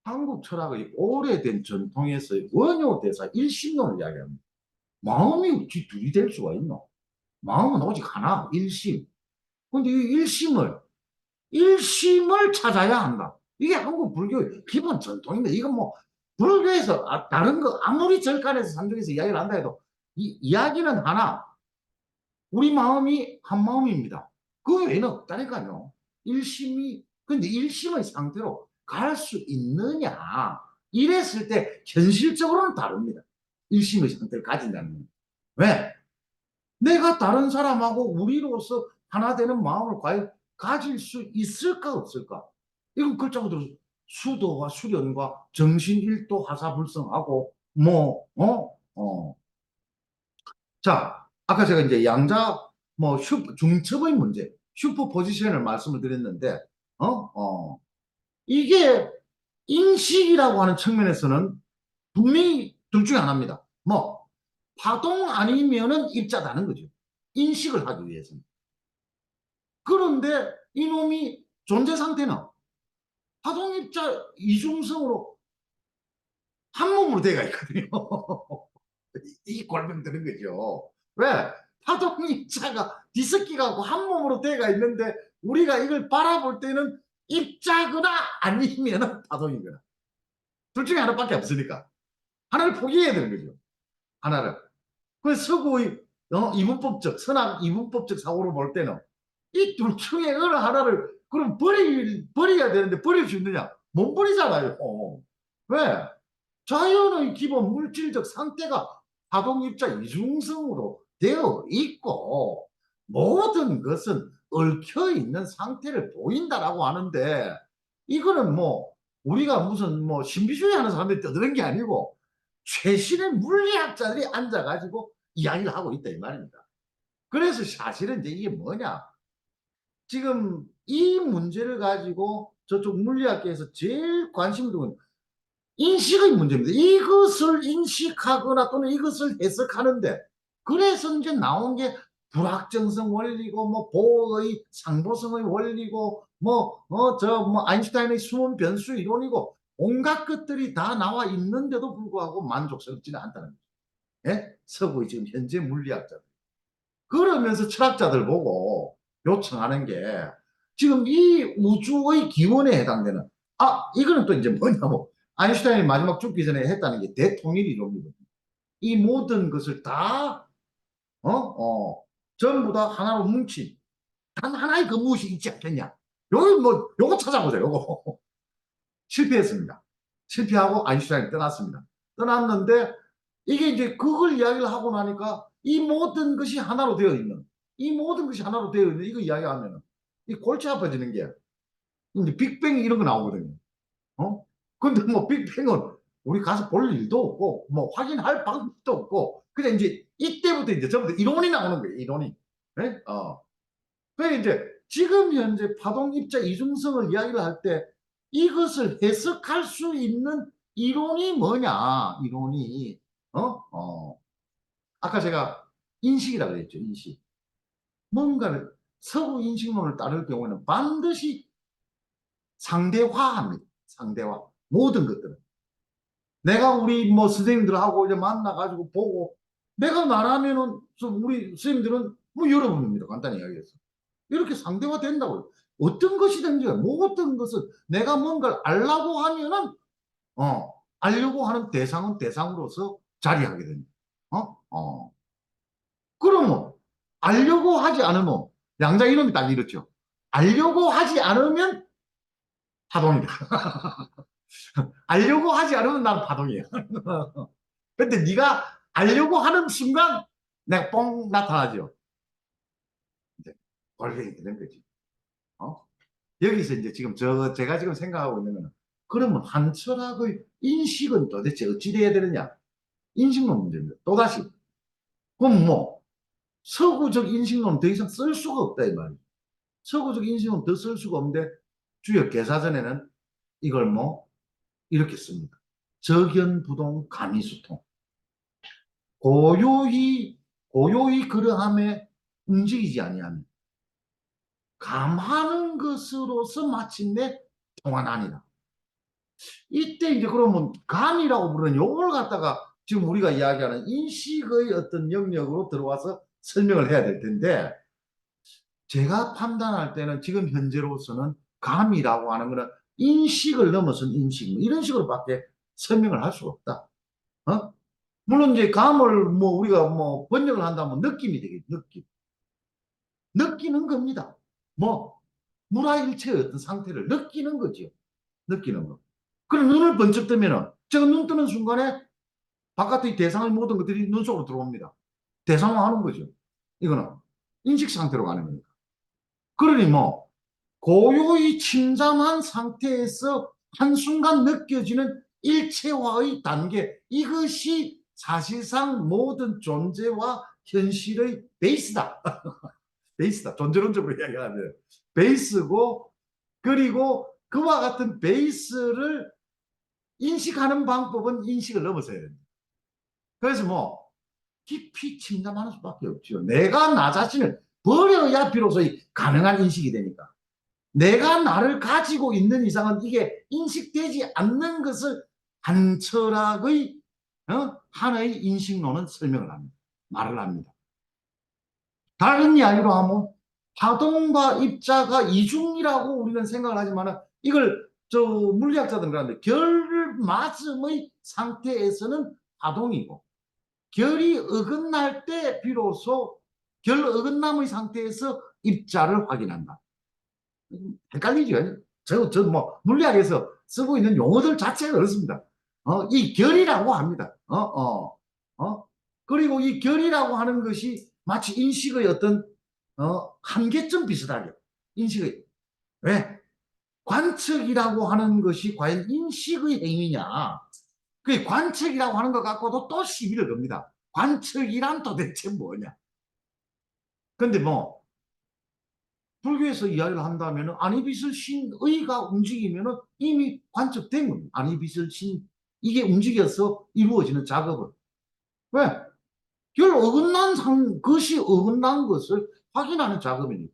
한국 철학의 오래된 전통에서의 원효대사 일심론을 이야기합니다. 마음이 어찌 둘이 될 수가 있노? 마음은 오직 하나, 일심. 근데 이 일심을 찾아야 한다. 이게 한국 불교의 기본 전통입니다. 이건 뭐, 불교에서, 다른 거, 아무리 절간에서 산중에서 이야기를 한다 해도, 이야기는 하나, 우리 마음이 한 마음입니다. 그 외에는 없다니까요. 근데 일심의 상태로 갈 수 있느냐. 이랬을 때, 현실적으로는 다릅니다. 일심의 상태를 가진다는 건. 왜? 내가 다른 사람하고 우리로서 하나 되는 마음을 과연 가질 수 있을까 없을까? 이건 글자 그대로 수도와 수련과 정신일도 하사불성하고 자, 아까 제가 이제 양자 중첩의 문제, 슈퍼 포지션을 말씀을 드렸는데 어? 어. 이게 인식이라고 하는 측면에서는 분명히 둘 중에 하나입니다. 뭐 파동 아니면은 입자다는 거죠. 인식을 하기 위해서는. 그런데 이놈이 존재 상태는 파동 입자 이중성으로 한 몸으로 되어 있거든요. 이 골병 드는 거죠. 왜? 파동 입자가 뒤섞이가고 한 몸으로 되어 있는데 우리가 이걸 바라볼 때는 입자거나 아니면 파동이거나 둘 중에 하나밖에 없으니까 하나를 포기해야 되는 거죠. 하나를. 그 서구의 이분법적 선악 이분법적 사고로 볼 때는 이 둘 중에 어느 하나를 그럼 버려야 되는데 버릴 수 있느냐? 못 버리잖아요. 왜? 자연의 기본 물질적 상태가 파동입자 이중성으로 되어 있고 모든 것은 얽혀 있는 상태를 보인다라고 하는데 이거는 뭐 우리가 무슨 뭐 신비주의 하는 사람들이 떠드는 게 아니고 최신의 물리학자들이 앉아가지고 이야기를 하고 있다 이 말입니다. 그래서 사실은 이제 이게 뭐냐? 지금 이 문제를 가지고 저쪽 물리학계에서 제일 관심 두는 인식의 문제입니다. 이것을 인식하거나 또는 이것을 해석하는데 그래서 이제 나온 게 불확정성 원리고 뭐 보어의 상보성의 원리고 아인슈타인의 수원 변수 이론이고 온갖 것들이 다 나와 있는데도 불구하고 만족스럽지는 않다는 거죠. 예? 서구의 지금 현재 물리학자들. 그러면서 철학자들 보고 요청하는 게 지금 이 우주의 기원에 해당되는 이거는 또 이제 뭐냐고 아인슈타인이 마지막 죽기 전에 했다는 게 대통일 이론이거든요. 이 모든 것을 다 전부 다 하나로 뭉친 단 하나의 그 무엇이 있지 않겠냐. 요거 찾아보세요. 요거 실패했습니다. 실패하고 아인슈타인이 떠났습니다. 떠났는데 이게 이제 그걸 이야기를 하고 나니까 이 모든 것이 하나로 되어 있는 이거 이야기하면은 이 골치 아파지는 게 이제 빅뱅 이런 거 나오거든요. 근데 뭐 빅뱅은 우리 가서 볼 일도 없고 뭐 확인할 방법도 없고 그냥 이제 이때부터 이제 전부 다 이론이 나오는 거예요. 이론이. 네? 그래 이제 지금 현재 파동 입자 이중성을 이야기를 할 때 이것을 해석할 수 있는 이론이 뭐냐? 이론이 아까 제가 인식이라고 그랬죠. 인식. 뭔가를 서구 인식론을 따를 경우에는 반드시 상대화합니다. 상대화. 모든 것들은. 내가 우리 뭐 선생님들하고 이제 만나가지고 보고 내가 말하면은 우리 선생님들은 뭐 여러분입니다. 간단히 이야기해서. 이렇게 상대화 된다고요. 어떤 것이든지 모든 것은 내가 뭔가를 알라고 하면은 알려고 하는 대상은 대상으로서 자리하게 됩니다. 어. 그러면 알려고 하지 않으면 양자 이름이 딱 이렇죠. 알려고 하지 않으면 파동이다. 알려고 하지 않으면 나는 파동이야. 근데 네가 알려고 하는 순간 내가 뻥 나타나죠. 이제 원래 되는 거지. 어? 여기서 이제 지금 제가 지금 생각하고 있는 거는 그러면 한 철학의 인식은 도대체 어찌 돼야 되느냐? 인식론 문제입니다. 또다시. 그럼 뭐 서구적 인식론 더 이상 쓸 수가 없다 이 말이야. 서구적 인식론 더 쓸 수가 없는데 주요 개사전에는 이걸 뭐 이렇게 씁니다. 적연부동 가미수통. 고요히 고요히 그러함에 움직이지 아니하면 감하는 것으로서 마침내 통한하니라. 이때 이제 그러면 감이라고 부르는 요걸 갖다가 지금 우리가 이야기하는 인식의 어떤 영역으로 들어와서 설명을 해야 될 텐데 제가 판단할 때는 지금 현재로서는 감이라고 하는 거는 인식을 넘어선 인식 뭐 이런 식으로밖에 설명을 할 수가 없다. 어? 물론 이제 감을 뭐 우리가 뭐 번역을 한다면 느낌이 되겠죠. 느낌. 느끼는 겁니다. 뭐 물화일체의 어떤 상태를 느끼는 거죠. 느끼는 거. 그럼 눈을 번쩍 뜨면은 제가 눈 뜨는 순간에 바깥의 대상의 모든 것들이 눈 속으로 들어옵니다. 대상화하는 거죠. 이거는 인식 상태로 가는 거니까. 그러니 뭐 고요히 침잠한 상태에서 한순간 느껴지는 일체화의 단계 이것이 사실상 모든 존재와 현실의 베이스다. 베이스다. 존재론적으로 이야기하면 베이스고 그리고 그와 같은 베이스를 인식하는 방법은 인식을 넘어서야 됩니다. 그래서 뭐 깊이 침잠하는 수밖에 없죠. 내가 나 자신을 버려야 비로소 가능한 인식이 되니까. 내가 나를 가지고 있는 이상은 이게 인식되지 않는 것을 한 철학의 하나의 인식론은 설명을 합니다. 말을 합니다. 다른 이야기로 하면 파동과 입자가 이중이라고 우리는 생각을 하지만 이걸 물리학자들은 그러는데 결맞음의 상태에서는 파동이고 결이 어긋날 때 비로소 결 어긋남의 상태에서 입자를 확인한다. 헷갈리죠? 뭐 물리학에서 쓰고 있는 용어들 자체가 그렇습니다. 이 결이라고 합니다. 그리고 이 결이라고 하는 것이 마치 인식의 어떤 한계점 비슷하게 인식의 왜 관측이라고 하는 것이 과연 인식의 행위냐? 그 관측이라고 하는 것 갖고도 또 시비를 겁니다. 관측이란 도대체 뭐냐? 근데 뭐 불교에서 이야기를 한다면 안이빛을 신의가 움직이면 이미 관측된 겁니다. 안이빛을 신 이게 움직여서 이루어지는 작업을 왜? 결 어긋난 것이 어긋난 것을 확인하는 작업이니까.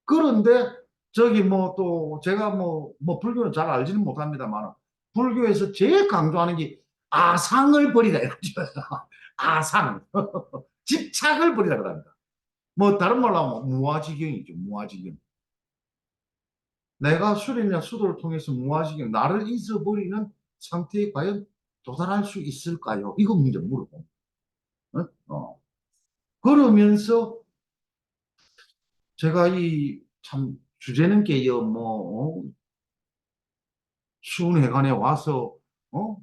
그런데 저기 뭐 또 제가 뭐 불교는 잘 알지는 못합니다만 불교에서 제일 강조하는 게 아상을 버리라 이거죠. 아상. 집착을 버리라 그럽니다. 뭐 다른 말로 하면 무아지경이죠. 무아지경. 내가 술이나 수도를 통해서 무아지경, 나를 잊어버리는 상태에 과연 도달할 수 있을까요? 이거 문제 물어보. 어? 그러면서 제가 이 참 주제는 게요, 수은회관에 와서, 어?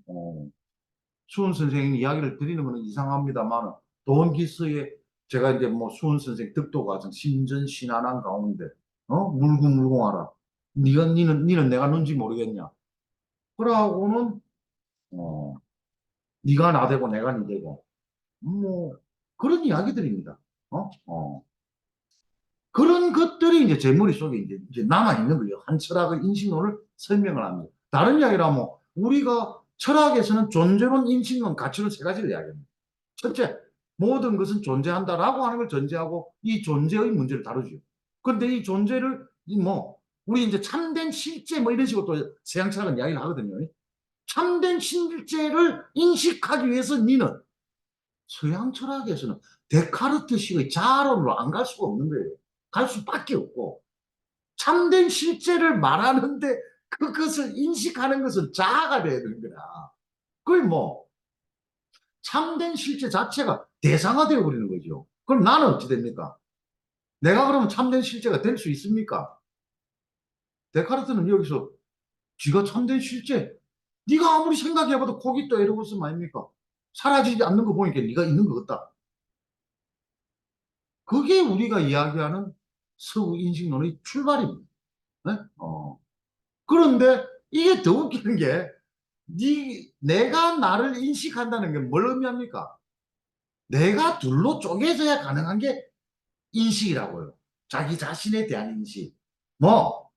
수은 선생님 이야기를 드리는 거는 이상합니다만, 돈기스에 제가 이제 뭐 수은 선생 득도 과정, 신전 신안한 가운데, 물궁물궁하라. 니는 내가 뭔지 모르겠냐. 그러고는, 어, 네가 나 되고 내가 니 되고, 뭐, 그런 이야기들입니다. 어? 어. 그런 것들이 이제 제 머릿속에 이제 남아있는 거예요. 한 철학의 인식론을 설명을 합니다. 다른 이야기로 하면 우리가 철학에서는 존재론, 인식론, 가치론 세 가지를 이야기합니다. 첫째, 모든 것은 존재한다라고 하는 걸 전제하고 이 존재의 문제를 다루죠. 그런데 이 존재를 우리 이제 참된 실제 뭐 이런 식으로 또 서양 철학은 이야기를 하거든요. 참된 실제를 인식하기 위해서 니는 서양 철학에서는 데카르트식의 자아론으로 안 갈 수가 없는 거예요. 갈 수밖에 없고 참된 실제를 말하는데 그것을 인식하는 것은 자아가 돼야 되는 거야. 그게 뭐 참된 실제 자체가 대상화되어 버리는 거죠. 그럼 나는 어찌 됩니까? 내가 그러면 참된 실제가 될 수 있습니까? 데카르트는 여기서 쥐가 참된 실제, 네가 아무리 생각해봐도 거기 있다 이러고 있으면 아닙니까? 사라지지 않는 거 보니까 네가 있는 것 같다. 그게 우리가 이야기하는 서구 인식론의 출발입니다. 네? 그런데 이게 더 웃기는 게 내가 나를 인식한다는 게 뭘 의미합니까? 내가 둘로 쪼개져야 가능한 게 인식이라고요. 자기 자신에 대한 인식. 뭐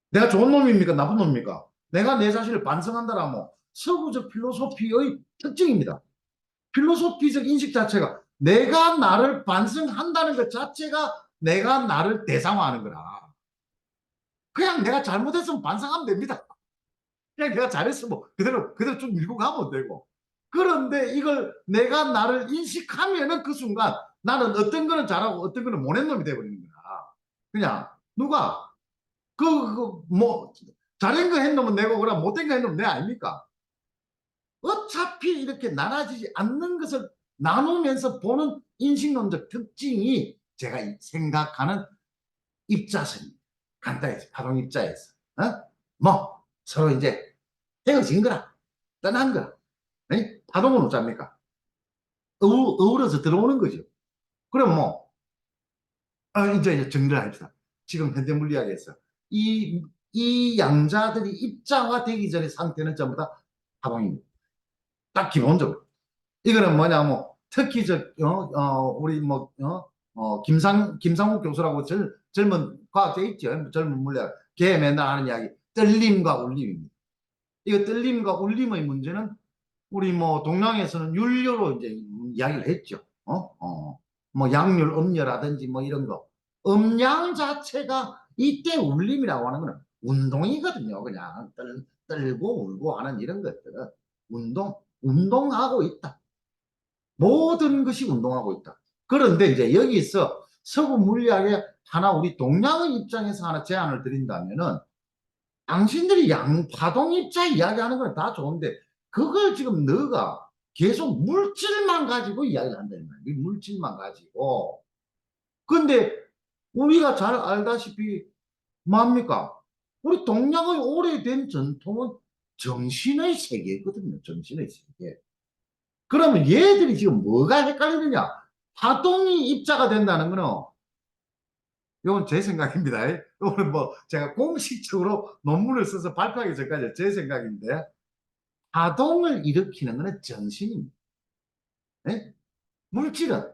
내가 좋은 놈입니까? 나쁜 놈입니까? 내가 내 자신을 반성한다라면 서구적 필로소피의 특징입니다. 필로소피적 인식 자체가 내가 나를 반성한다는 것 자체가 내가 나를 대상화하는 거라. 그냥 내가 잘못했으면 반성하면 됩니다. 그냥 내가 잘했으면 그대로 쭉 밀고 가면 되고. 그런데 이걸 내가 나를 인식하면은 그 순간 나는 어떤 거는 잘하고 어떤 거는 못한 놈이 돼버리는 거야. 그냥 누가 뭐 잘한 거 했놈은 내고 그럼 못한 거 했놈은 내 아닙니까? 어차피 이렇게 나눠지지 않는 것을 나누면서 보는 인식론적 특징이 제가 생각하는 입자선입니다. 간단해서 파동 입자에서 뭐 서로 이제 헤어진 거라 떠난 거라. 파동은 어쩝니까? 어우러져 들어오는 거죠. 그럼 뭐 이제 정리를 합시다. 지금 현대 물리학에서 이 양자들이 입자화되기 전의 상태는 전부 다 파동입니다. 딱 기본적으로. 이거는 뭐냐면 특히 우리 김상욱 교수라고 젊은 과학자 있죠. 젊은 물리학. 걔 맨날 하는 이야기. 떨림과 울림입니다. 이거 떨림과 울림의 문제는 우리 뭐 동양에서는 율료로 이제 이야기를 했죠. 뭐 양률, 음녀라든지 뭐 이런 거. 음양 자체가 이때 울림이라고 하는 거는 운동이거든요. 그냥 떨고 울고 하는 이런 것들은 운동하고 있다. 모든 것이 운동하고 있다. 그런데 이제 여기서 서구 물리학에 하나 우리 동양의 입장에서 하나 제안을 드린다면은 당신들이 양파동 입자 이야기하는 건 다 좋은데 그걸 지금 너가 계속 물질만 가지고 이야기를 한다는 거야. 물질만 가지고. 근데 우리가 잘 알다시피 뭡니까? 우리 동양의 오래된 전통은 정신의 세계거든요. 정신의 세계. 그러면 얘들이 지금 뭐가 헷갈리느냐? 파동이 입자가 된다는 거는 이건 제 생각입니다. 이거는 뭐 제가 공식적으로 논문을 써서 발표하기 전까지 제 생각인데 파동을 일으키는 것은 정신입니다. 네? 물질은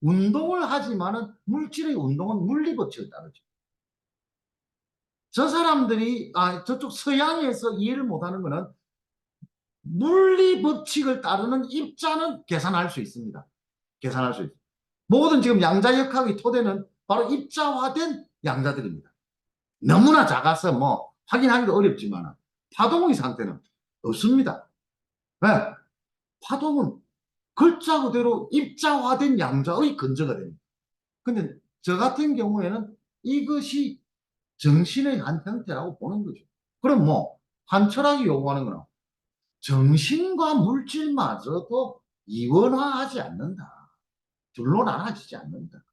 운동을 하지만은 물질의 운동은 물리법칙을 따르죠. 저 사람들이 저쪽 서양에서 이해를 못하는 것은 물리법칙을 따르는 입자는 계산할 수 있습니다. 계산할 수 있습니다. 모든 지금 양자역학의 토대는 바로 입자화된 양자들입니다. 너무나 작아서 뭐 확인하기도 어렵지만 파동의 상태는 없습니다. 네. 파동은 글자 그대로 입자화된 양자의 근저가 됩니다. 근데 저 같은 경우에는 이것이 정신의 한 형태라고 보는 거죠. 그럼 뭐 한철학이 요구하는 거는 정신과 물질마저도 이원화하지 않는다. 둘로 나눠지지 않는다.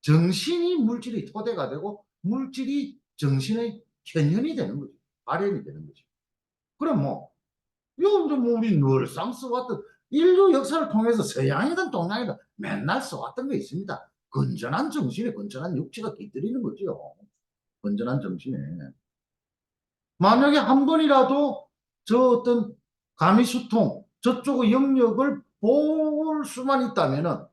정신이 물질의 토대가 되고 물질이 정신의 현현이 되는 거죠. 발현이 되는 거죠. 그럼 뭐 이건 뭐 우리 늘상 써왔던 인류 역사를 통해서 서양이든 동양이든 맨날 써왔던 게 있습니다. 건전한 정신에 건전한 육체가 깃들이는 거죠. 건전한 정신에. 만약에 한 번이라도 저 어떤 가미수통 저쪽의 영역을 볼 수만 있다면은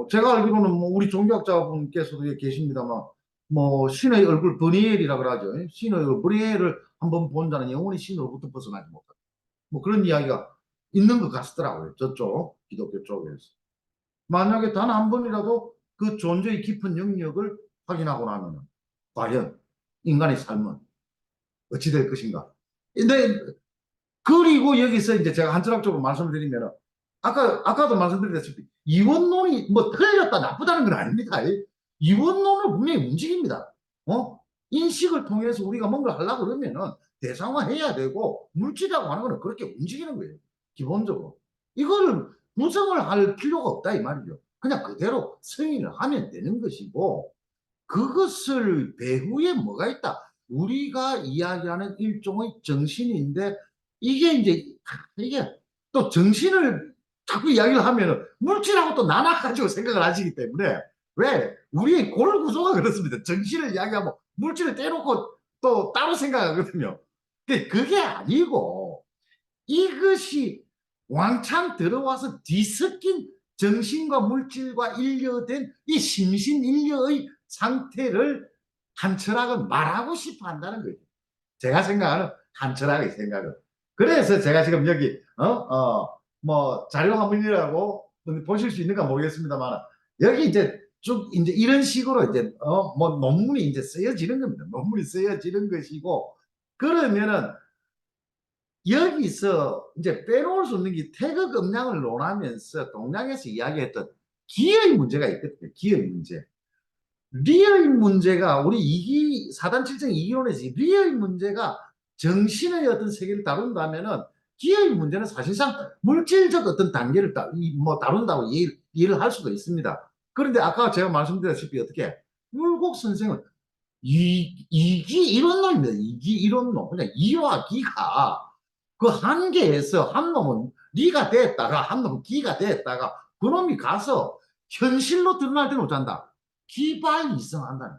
제가 알기로는 뭐 우리 종교학자분께서도 여기 계십니다만 뭐 신의 얼굴 버니엘이라 그러죠. 신의 얼굴 버니엘을 한번 본 자는 영원히 신으로부터 벗어나지 못한다. 뭐 그런 이야기가 있는 것 같더라고요. 저쪽 기독교 쪽에서. 만약에 단 한 번이라도 그 존재의 깊은 영역을 확인하고 나면 과연 인간의 삶은 어찌 될 것인가. 근데 그리고 여기서 이제 제가 한철학적으로 말씀을 드리면 아까도 말씀드렸다시피 이원론이 뭐 틀렸다 나쁘다는 건 아닙니다. 이원론을 분명히 움직입니다. 인식을 통해서 우리가 뭔가 하려고 그러면은 대상화해야 되고 물질이라고 하는 거는 그렇게 움직이는 거예요. 기본적으로. 이거를 부정을 할 필요가 없다 이 말이죠. 그냥 그대로 승인을 하면 되는 것이고, 그것을 배후에 뭐가 있다? 우리가 이야기하는 일종의 정신인데, 이게 이제 이게 또 정신을 자꾸 이야기를 하면은 물질하고 또 나눠가지고 생각을 하시기 때문에, 왜 우리의 골 구조가 그렇습니다. 정신을 이야기하면 물질을 떼놓고 또 따로 생각하거든요. 그게 아니고, 이것이 왕창 들어와서 뒤섞인 정신과 물질과 일려된 이 심신일려의 상태를 한 철학은 말하고 싶어 한다는 거죠. 제가 생각하는 한 철학의 생각은. 그래서 제가 지금 여기 뭐 자료 화면이라고 보실 수 있는가 모르겠습니다만, 여기 이제 쭉 이제 이런 식으로 이제 뭐 논문이 이제 쓰여지는 겁니다. 논문이 쓰여지는 것이고, 그러면은 여기서 이제 빼놓을 수 없는 게 태극 음량을 논하면서 동양에서 이야기했던 기의 문제가 있거든요. 기의 문제. 리의 문제가 우리 이기 사단 칠정 이기론에서 리의 문제가 정신의 어떤 세계를 다룬다면은, 기의 문제는 사실상 물질적 어떤 단계를 뭐 다룬다고 이해를 할 수도 있습니다. 그런데 아까 제가 말씀드렸다시피 어떻게 물곡 선생은 이기 이론론입니다. 이기 이론론. 그냥 이와 기가 그 한계에서 한 놈은 리가 됐다가 한 놈은 기가 됐다가 그놈이 가서 현실로 드러날 때는 어쩐다? 기발이성한다는.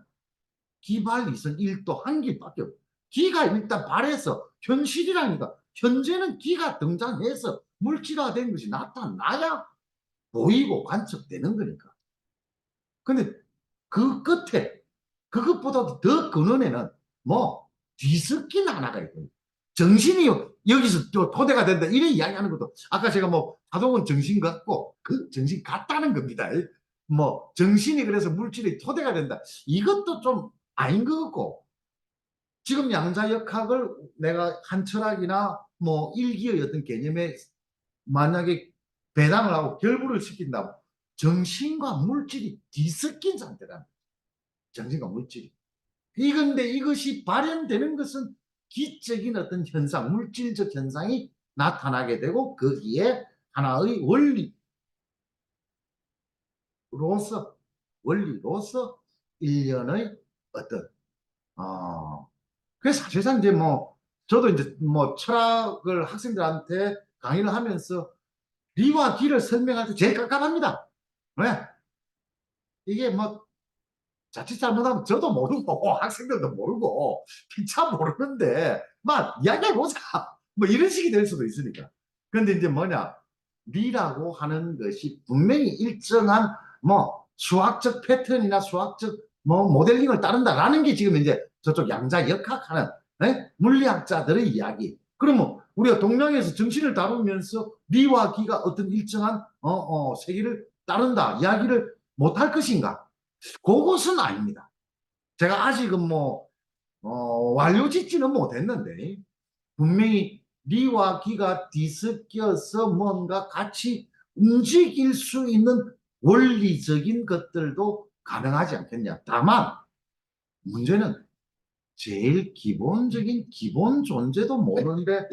기발이성 1도 한 길밖에 없어. 기가 일단 발해서 현실이라니까. 현재는 기가 등장해서 물질화된 것이 나타나야 보이고 관측되는 거니까. 근데 그 끝에 그것보다도 더 근원에는 뭐 뒤섞인 하나가 있거든요. 정신이 여기서 또 토대가 된다 이런 이야기하는 것도, 아까 제가 뭐 파동은 정신 같고 그 정신 같다는 겁니다. 뭐 정신이 그래서 물질의 토대가 된다, 이것도 좀 아닌 것 같고, 지금 양자역학을 내가 한 철학이나 뭐 일기의 어떤 개념에 만약에 배당을 하고 결부를 시킨다면 정신과 물질이 뒤섞인 상태다. 정신과 물질이. 이건데 이것이 발현되는 것은 기적인 어떤 현상, 물질적 현상이 나타나게 되고, 거기에 하나의 원리로서 일련의 어떤 그래서 사실상 이제 뭐 저도 이제 뭐 철학을 학생들한테 강의를 하면서 리와 기를 설명할 때 제일 깝깝합니다. 왜? 이게 뭐 자칫 잘못하면 저도 모르고 학생들도 모르고 피차 모르는데 막 이야기해보자 뭐 이런 식이 될 수도 있으니까. 근데 이제 뭐냐, 리라고 하는 것이 분명히 일정한 뭐 수학적 패턴이나 수학적 뭐 모델링을 따른다라는 게 지금 이제 저쪽 양자 역학하는 물리학자들의 이야기. 그러면 우리가 동양에서 정신을 다루면서 리와 기가 어떤 일정한 세계를 따른다 이야기를 못할 것인가? 그것은 아닙니다. 제가 아직은 뭐 완료짓지는 못했는데, 분명히 리와 기가 뒤섞여서 뭔가 같이 움직일 수 있는 원리적인 것들도 가능하지 않겠냐. 다만 문제는 제일 기본적인 기본 존재도 모르는데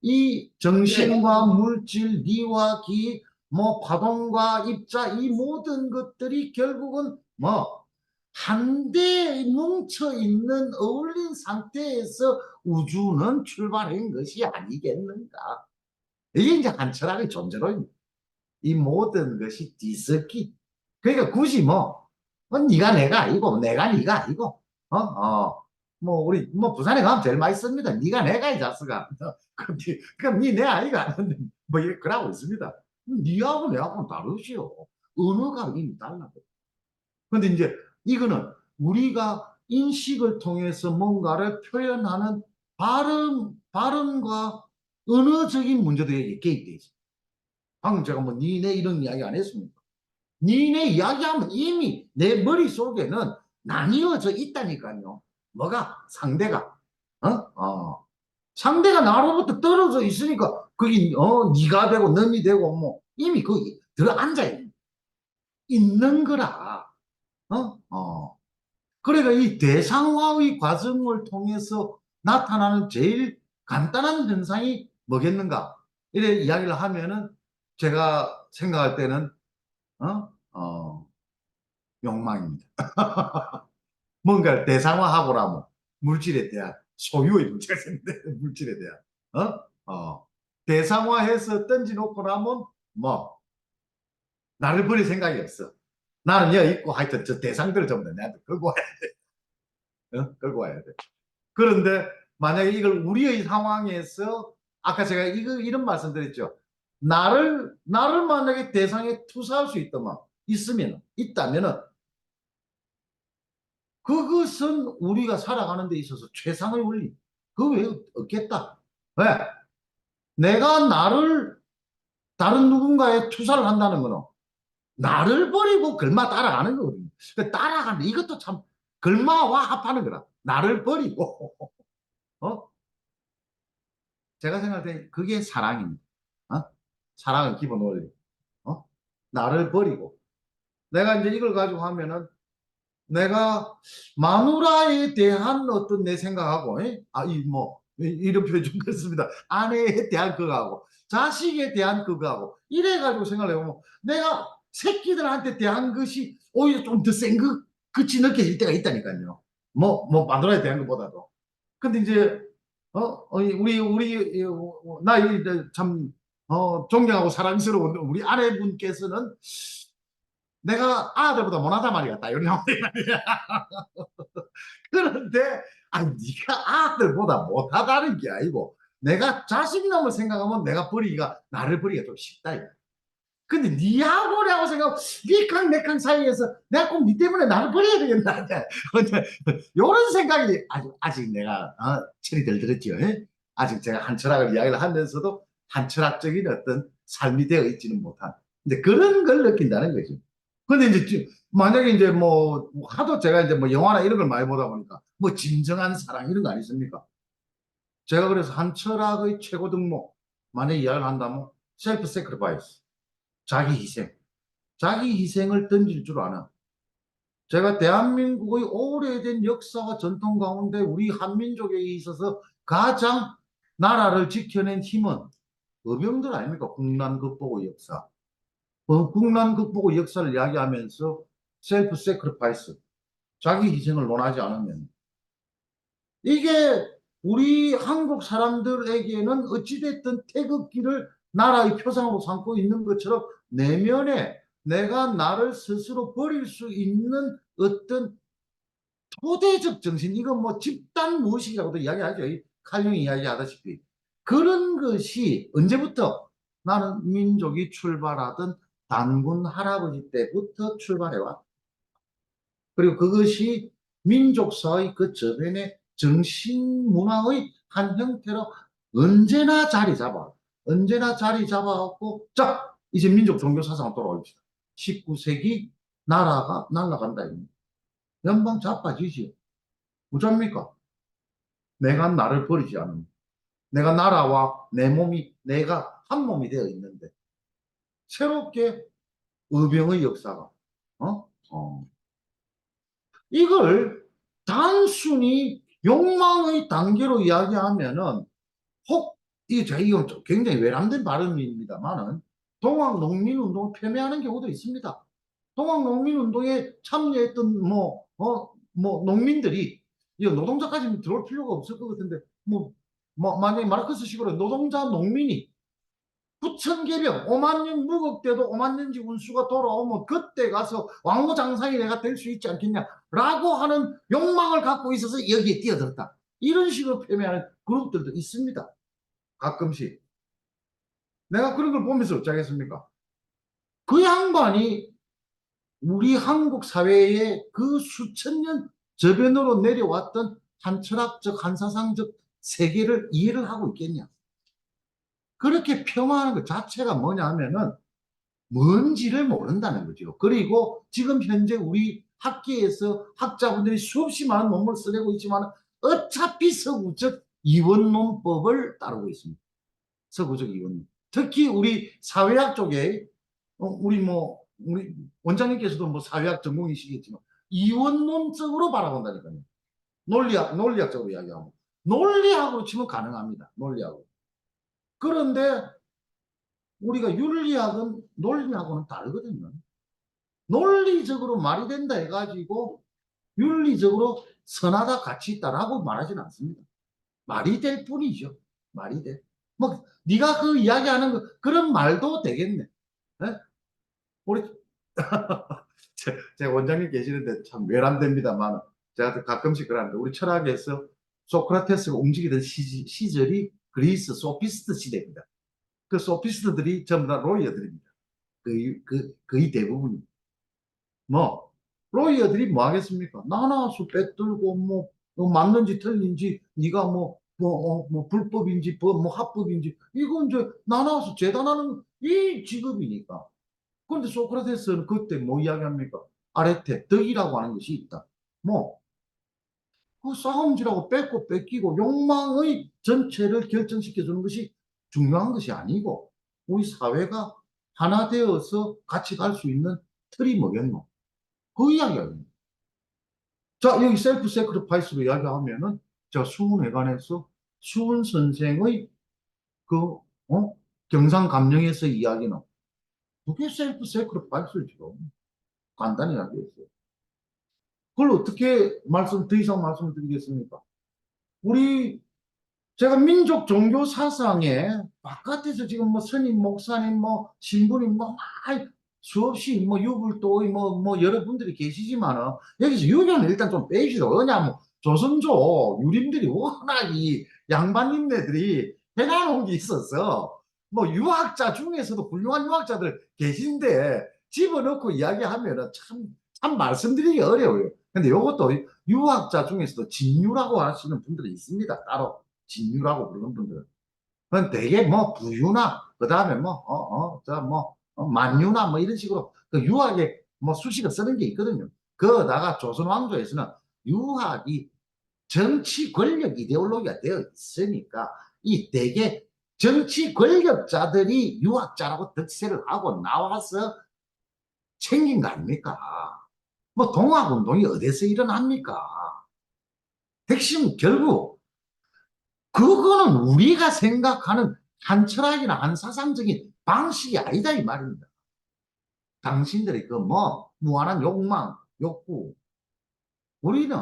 이 정신과 물질, 리와 기, 뭐 파동과 입자, 이 모든 것들이 결국은 뭐 한대에 뭉쳐있는 어울린 상태에서 우주는 출발한 것이 아니겠는가. 이게 이제 한 철학의 존재로입니다. 이 모든 것이 뒤섞이. 그러니까 굳이 네가 내가 아니고 내가 네가 아니고 뭐 우리 뭐 부산에 가면 제일 맛있습니다. 네가 내가 이 자식아. 그럼 네 내 아이가 아닌데 뭐 이렇게 그러고 있습니다. 네하고 내하고는 다르지요. 언어가 이미 달라요. 근데 이제 이거는 우리가 인식을 통해서 뭔가를 표현하는 발음과 언어적인 문제도 여기 개입되어 있습니다. 방금 제가 뭐 니네 이런 이야기 안 했습니까? 니네 이야기하면 이미 내 머릿속에는 나뉘어져 있다니까요. 뭐가? 상대가. 상대가 나로부터 떨어져 있으니까 그게 니가 되고 너이 되고 뭐 이미 거기 들어앉아 있는 거라. 그러니까 이 대상화의 과정을 통해서 나타나는 제일 간단한 현상이 뭐겠는가? 이래 이야기를 하면은 제가 생각할 때는 어? 욕망입니다. 뭔가를 대상화하고 나면 물질에 대한 소유의 문제가 생긴다. 물질에 대한 대상화해서 던져놓고 나면 뭐 나를 버릴 생각이 없어. 나는 여기 있고 하여튼 저 대상들을 전부 다 내한테 끌고 와야 돼. 끌고 와야 돼. 그런데 만약에 이걸 우리의 상황에서 아까 제가 이런 말씀 드렸죠. 나를 만약에 대상에 투사할 수 있다면은 그것은 우리가 살아가는 데 있어서 최상의 원리. 그거 왜 없겠다. 왜? 내가 나를 다른 누군가에 투사를 한다는 거는 나를 버리고 글마 따라가는 거거든요. 따라가는 이것도 참 글마와 합하는 거라. 나를 버리고 어? 제가 생각할 때 그게 사랑입니다. 어? 사랑은 기본 원리. 어? 나를 버리고 내가 이제 이걸 가지고 하면은 내가 마누라에 대한 어떤 내 생각하고 이런 표현 좀 그렇습니다. 아내에 대한 그거하고 자식에 대한 그거하고 이래가지고 생각해보면 내가 새끼들한테 대한 것이 오히려 좀 더 센 끝이 느껴질 때가 있다니까요. 마누라에 대한 것보다도. 근데 이제 참 존경하고 사랑스러운 우리 아내분께서는 내가 아들보다 못하다 말이야. 딱 이런 나오는 말이야. 그런데 네가 아들보다 못하다는 게 아니고 내가 자식놈을 생각하면 나를 버리기가 좀 쉽다. 이거. 근데 니하고 내하고 생각하면 니캉 내캉 사이에서 내가 꼭 니 때문에 나를 버려야 되겠나. 이런 생각이 아직 내가 철이 덜 들었죠. 아직 제가 한 철학을 이야기를 하면서도 한 철학적인 어떤 삶이 되어 있지는 못한. 근데 그런 걸 느낀다는 거죠. 근데 이제 만약에 이제 하도 제가 이제 영화나 이런 걸 많이 보다 보니까 진정한 사랑 이런 거 아니십니까? 제가 그래서 한 철학의 최고 등목 만약에 이야기를 한다면 셀프 세크리파이스 자기 희생. 자기 희생을 던질 줄 아나. 제가 대한민국의 오래된 역사와 전통 가운데 우리 한민족에 있어서 가장 나라를 지켜낸 힘은 어명들 아닙니까? 국난 극복의 역사. 국난 극복의 역사를 이야기하면서 셀프 세크리파이스, 자기 희생을 논하지 않으면 이게 우리 한국 사람들에게는 어찌됐든 태극기를 나라의 표상으로 삼고 있는 것처럼 내면에 내가 나를 스스로 버릴 수 있는 어떤 토대적 정신, 이건 집단 무의식이라고도 이야기하죠. 칼융이 이야기하다시피. 그런 것이 언제부터 나는 민족이 출발하던 단군 할아버지 때부터 출발해왔. 그리고 그것이 민족사의 그 저변의 정신문화의 한 형태로 언제나 자리 잡아갖고, 자, 이제 민족 종교 사상으로 돌아옵시다. 19세기 나라가 날아간다. 연방 자빠지지. 어쩝니까? 내가 나를 버리지 않으면. 내가 나라와 내 몸이, 내가 한 몸이 되어 있는데, 새롭게 의병의 역사가, 어? 이걸 단순히 욕망의 단계로 이야기하면은 이건 굉장히 외람된 발언입니다만은 동학농민운동을 폄훼하는 경우도 있습니다. 동학농민운동에 참여했던 농민들이 이 노동자까지 들어올 필요가 없을 것 같은데 만약에 마르크스식으로 노동자 농민이 9천 개병 5만 년 묵었대도 5만 년지 운수가 돌아오면 그때 가서 왕후장상이 내가 될 수 있지 않겠냐라고 하는 욕망을 갖고 있어서 여기에 뛰어들었다. 이런 식으로 표현하는 그룹들도 있습니다. 가끔씩. 내가 그런 걸 보면서 어쩌겠습니까? 그 양반이 우리 한국 사회의 그 수천 년 저변으로 내려왔던 한 철학적, 한 사상적 세계를 이해를 하고 있겠냐? 그렇게 폄하하는 것 자체가 뭐냐 하면은 뭔지를 모른다는 거죠. 그리고 지금 현재 우리 학계에서 학자분들이 수없이 많은 논문을 써내고 있지만 어차피 서구적 이원론법을 따르고 있습니다. 서구적 이원론. 특히 우리 사회학 쪽에 우리 원장님께서도 사회학 전공이시겠지만 이원론적으로 바라본다니까요. 논리학적으로 이야기하고 논리학으로 치면 가능합니다. 논리학으로. 그런데 우리가 윤리학은 논리하고는 다르거든요. 논리적으로 말이 된다 해가지고 윤리적으로 선하다 가치 있다라고 말하지는 않습니다. 말이 될 뿐이죠. 말이 돼. 뭐 네가 그 이야기하는 그런 말도 되겠네. 네? 우리 제 원장님 계시는데 참 외람됩니다만 제가 가끔씩 그러는데 우리 철학에서 소크라테스가 움직이던 시절이 그리스 소피스트 시대입니다. 그 소피스트들이 전부 다 로이어들입니다. 거의 대부분이. 뭐, 로이어들이 뭐 하겠습니까? 나나수 빼들고, 맞는지 틀린지, 네가 불법인지, 합법인지, 이건 이제 나나수 재단하는 이 직업이니까. 그런데 소크라테스는 그때 뭐 이야기합니까? 아레테, 덕이라고 하는 것이 있다. 뭐, 그 싸움질하고 뺏고 뺏기고 욕망의 전체를 결정시켜주는 것이 중요한 것이 아니고, 우리 사회가 하나 되어서 같이 갈 수 있는 틀이 뭐겠노? 그 이야기예요. 자, 여기 셀프 세크리파이스로 이야기하면은, 자, 수훈회관에서 수훈 선생의 그, 경상감령에서 이야기는, 그게 셀프 세크리파이스죠. 간단히 이야기했어요. 그걸 어떻게 더 이상 말씀드리겠습니까? 우리 제가 민족 종교 사상에 바깥에서 지금 뭐 스님, 목사님, 뭐 신부님, 수없이 뭐 유불도 뭐 여러분들이 계시지만은 여기서 유교는 일단 좀 빼시죠. 왜냐하면 조선조 유림들이 워낙 이 양반님네들이 해놔놓은 게 있어서 뭐 유학자 중에서도 훌륭한 유학자들 계신데 집어넣고 이야기하면은 참 말씀드리기 어려워요. 근데 이것도 유학자 중에서도 진유라고 하시는 분들이 있습니다. 따로. 진유라고 부르는 분들. 그건 되게 뭐 부유나, 그 다음에 만유나 뭐 이런 식으로 그 유학에 뭐 수식을 쓰는 게 있거든요. 그다가 조선 왕조에서는 유학이 정치 권력 이데올로기가 되어 있으니까 이 대개 정치 권력자들이 유학자라고 득세를 하고 나와서 챙긴 거 아닙니까? 뭐 동학운동이 어디서 일어납니까? 핵심 결국 그거는 우리가 생각하는 한 철학이나 한 사상적인 방식이 아니다 이 말입니다. 당신들의 그 무한한 욕망, 욕구. 우리는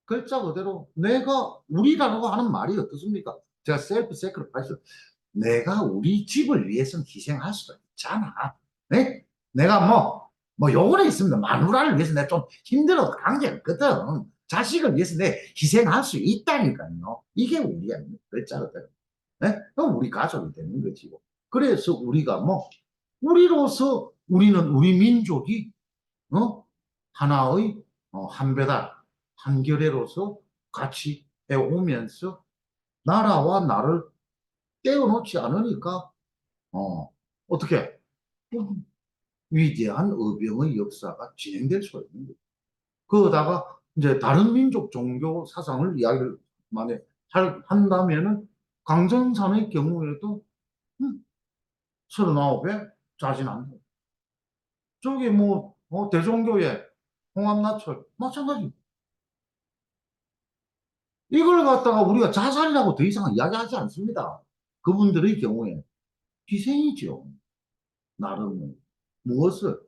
글자 그대로 내가 우리라고 하는 말이 어떻습니까? 제가 셀프 세크리파이스. 내가 우리 집을 위해서는 희생할 수도 있잖아. 네? 내가 요번에 있습니다. 마누라를 위해서 내가 좀 힘들어도 관계없거든. 자식을 위해서 내 희생할 수 있다니까요. 이게 우리 아닙니까? 글자 그대로. 네? 그럼 우리 가족이 되는 거지. 그래서 우리가 우리로서 우리는 우리 민족이 하나의 한 배달, 한 결애로서 같이 해오면서 나라와 나를 떼어놓지 않으니까 어떻게 위대한 의병의 역사가 진행될 수가 있는 거예요. 그러다가 이제 다른 민족 종교 사상을 이야기를 만약 한다면은 강정산의 경우에도 39에 자진한다. 저기 대종교회 홍합나철 마찬가지. 이걸 갖다가 우리가 자살이라고 더 이상 이야기하지 않습니다. 그분들의 경우에 희생이죠. 나름은 무엇을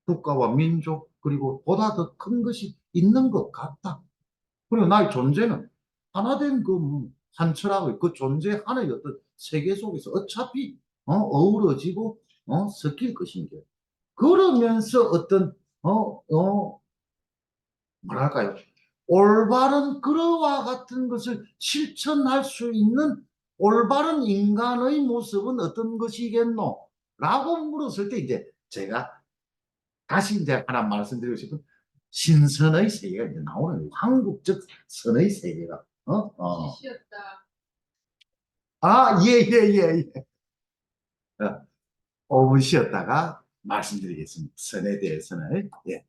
국가와 민족 그리고 보다 더 큰 것이 있는 것 같다. 그리고 나의 존재는 하나된 한 철학의 그 존재 하나의 어떤 세계 속에서 어차피 어우러지고 섞일 것인 게 그러면서 어떤 뭐랄까요? 올바른 그러와 같은 것을 실천할 수 있는 올바른 인간의 모습은 어떤 것이겠노? 라고 물었을 때 이제 제가 다시 이제 하나 말씀드리고 싶은 신선의 세계가 이제 나오는 한국적 선의 세계가 쉬었다. 예. 5분 쉬었다가 말씀드리겠습니다. 선에 대해서는 예.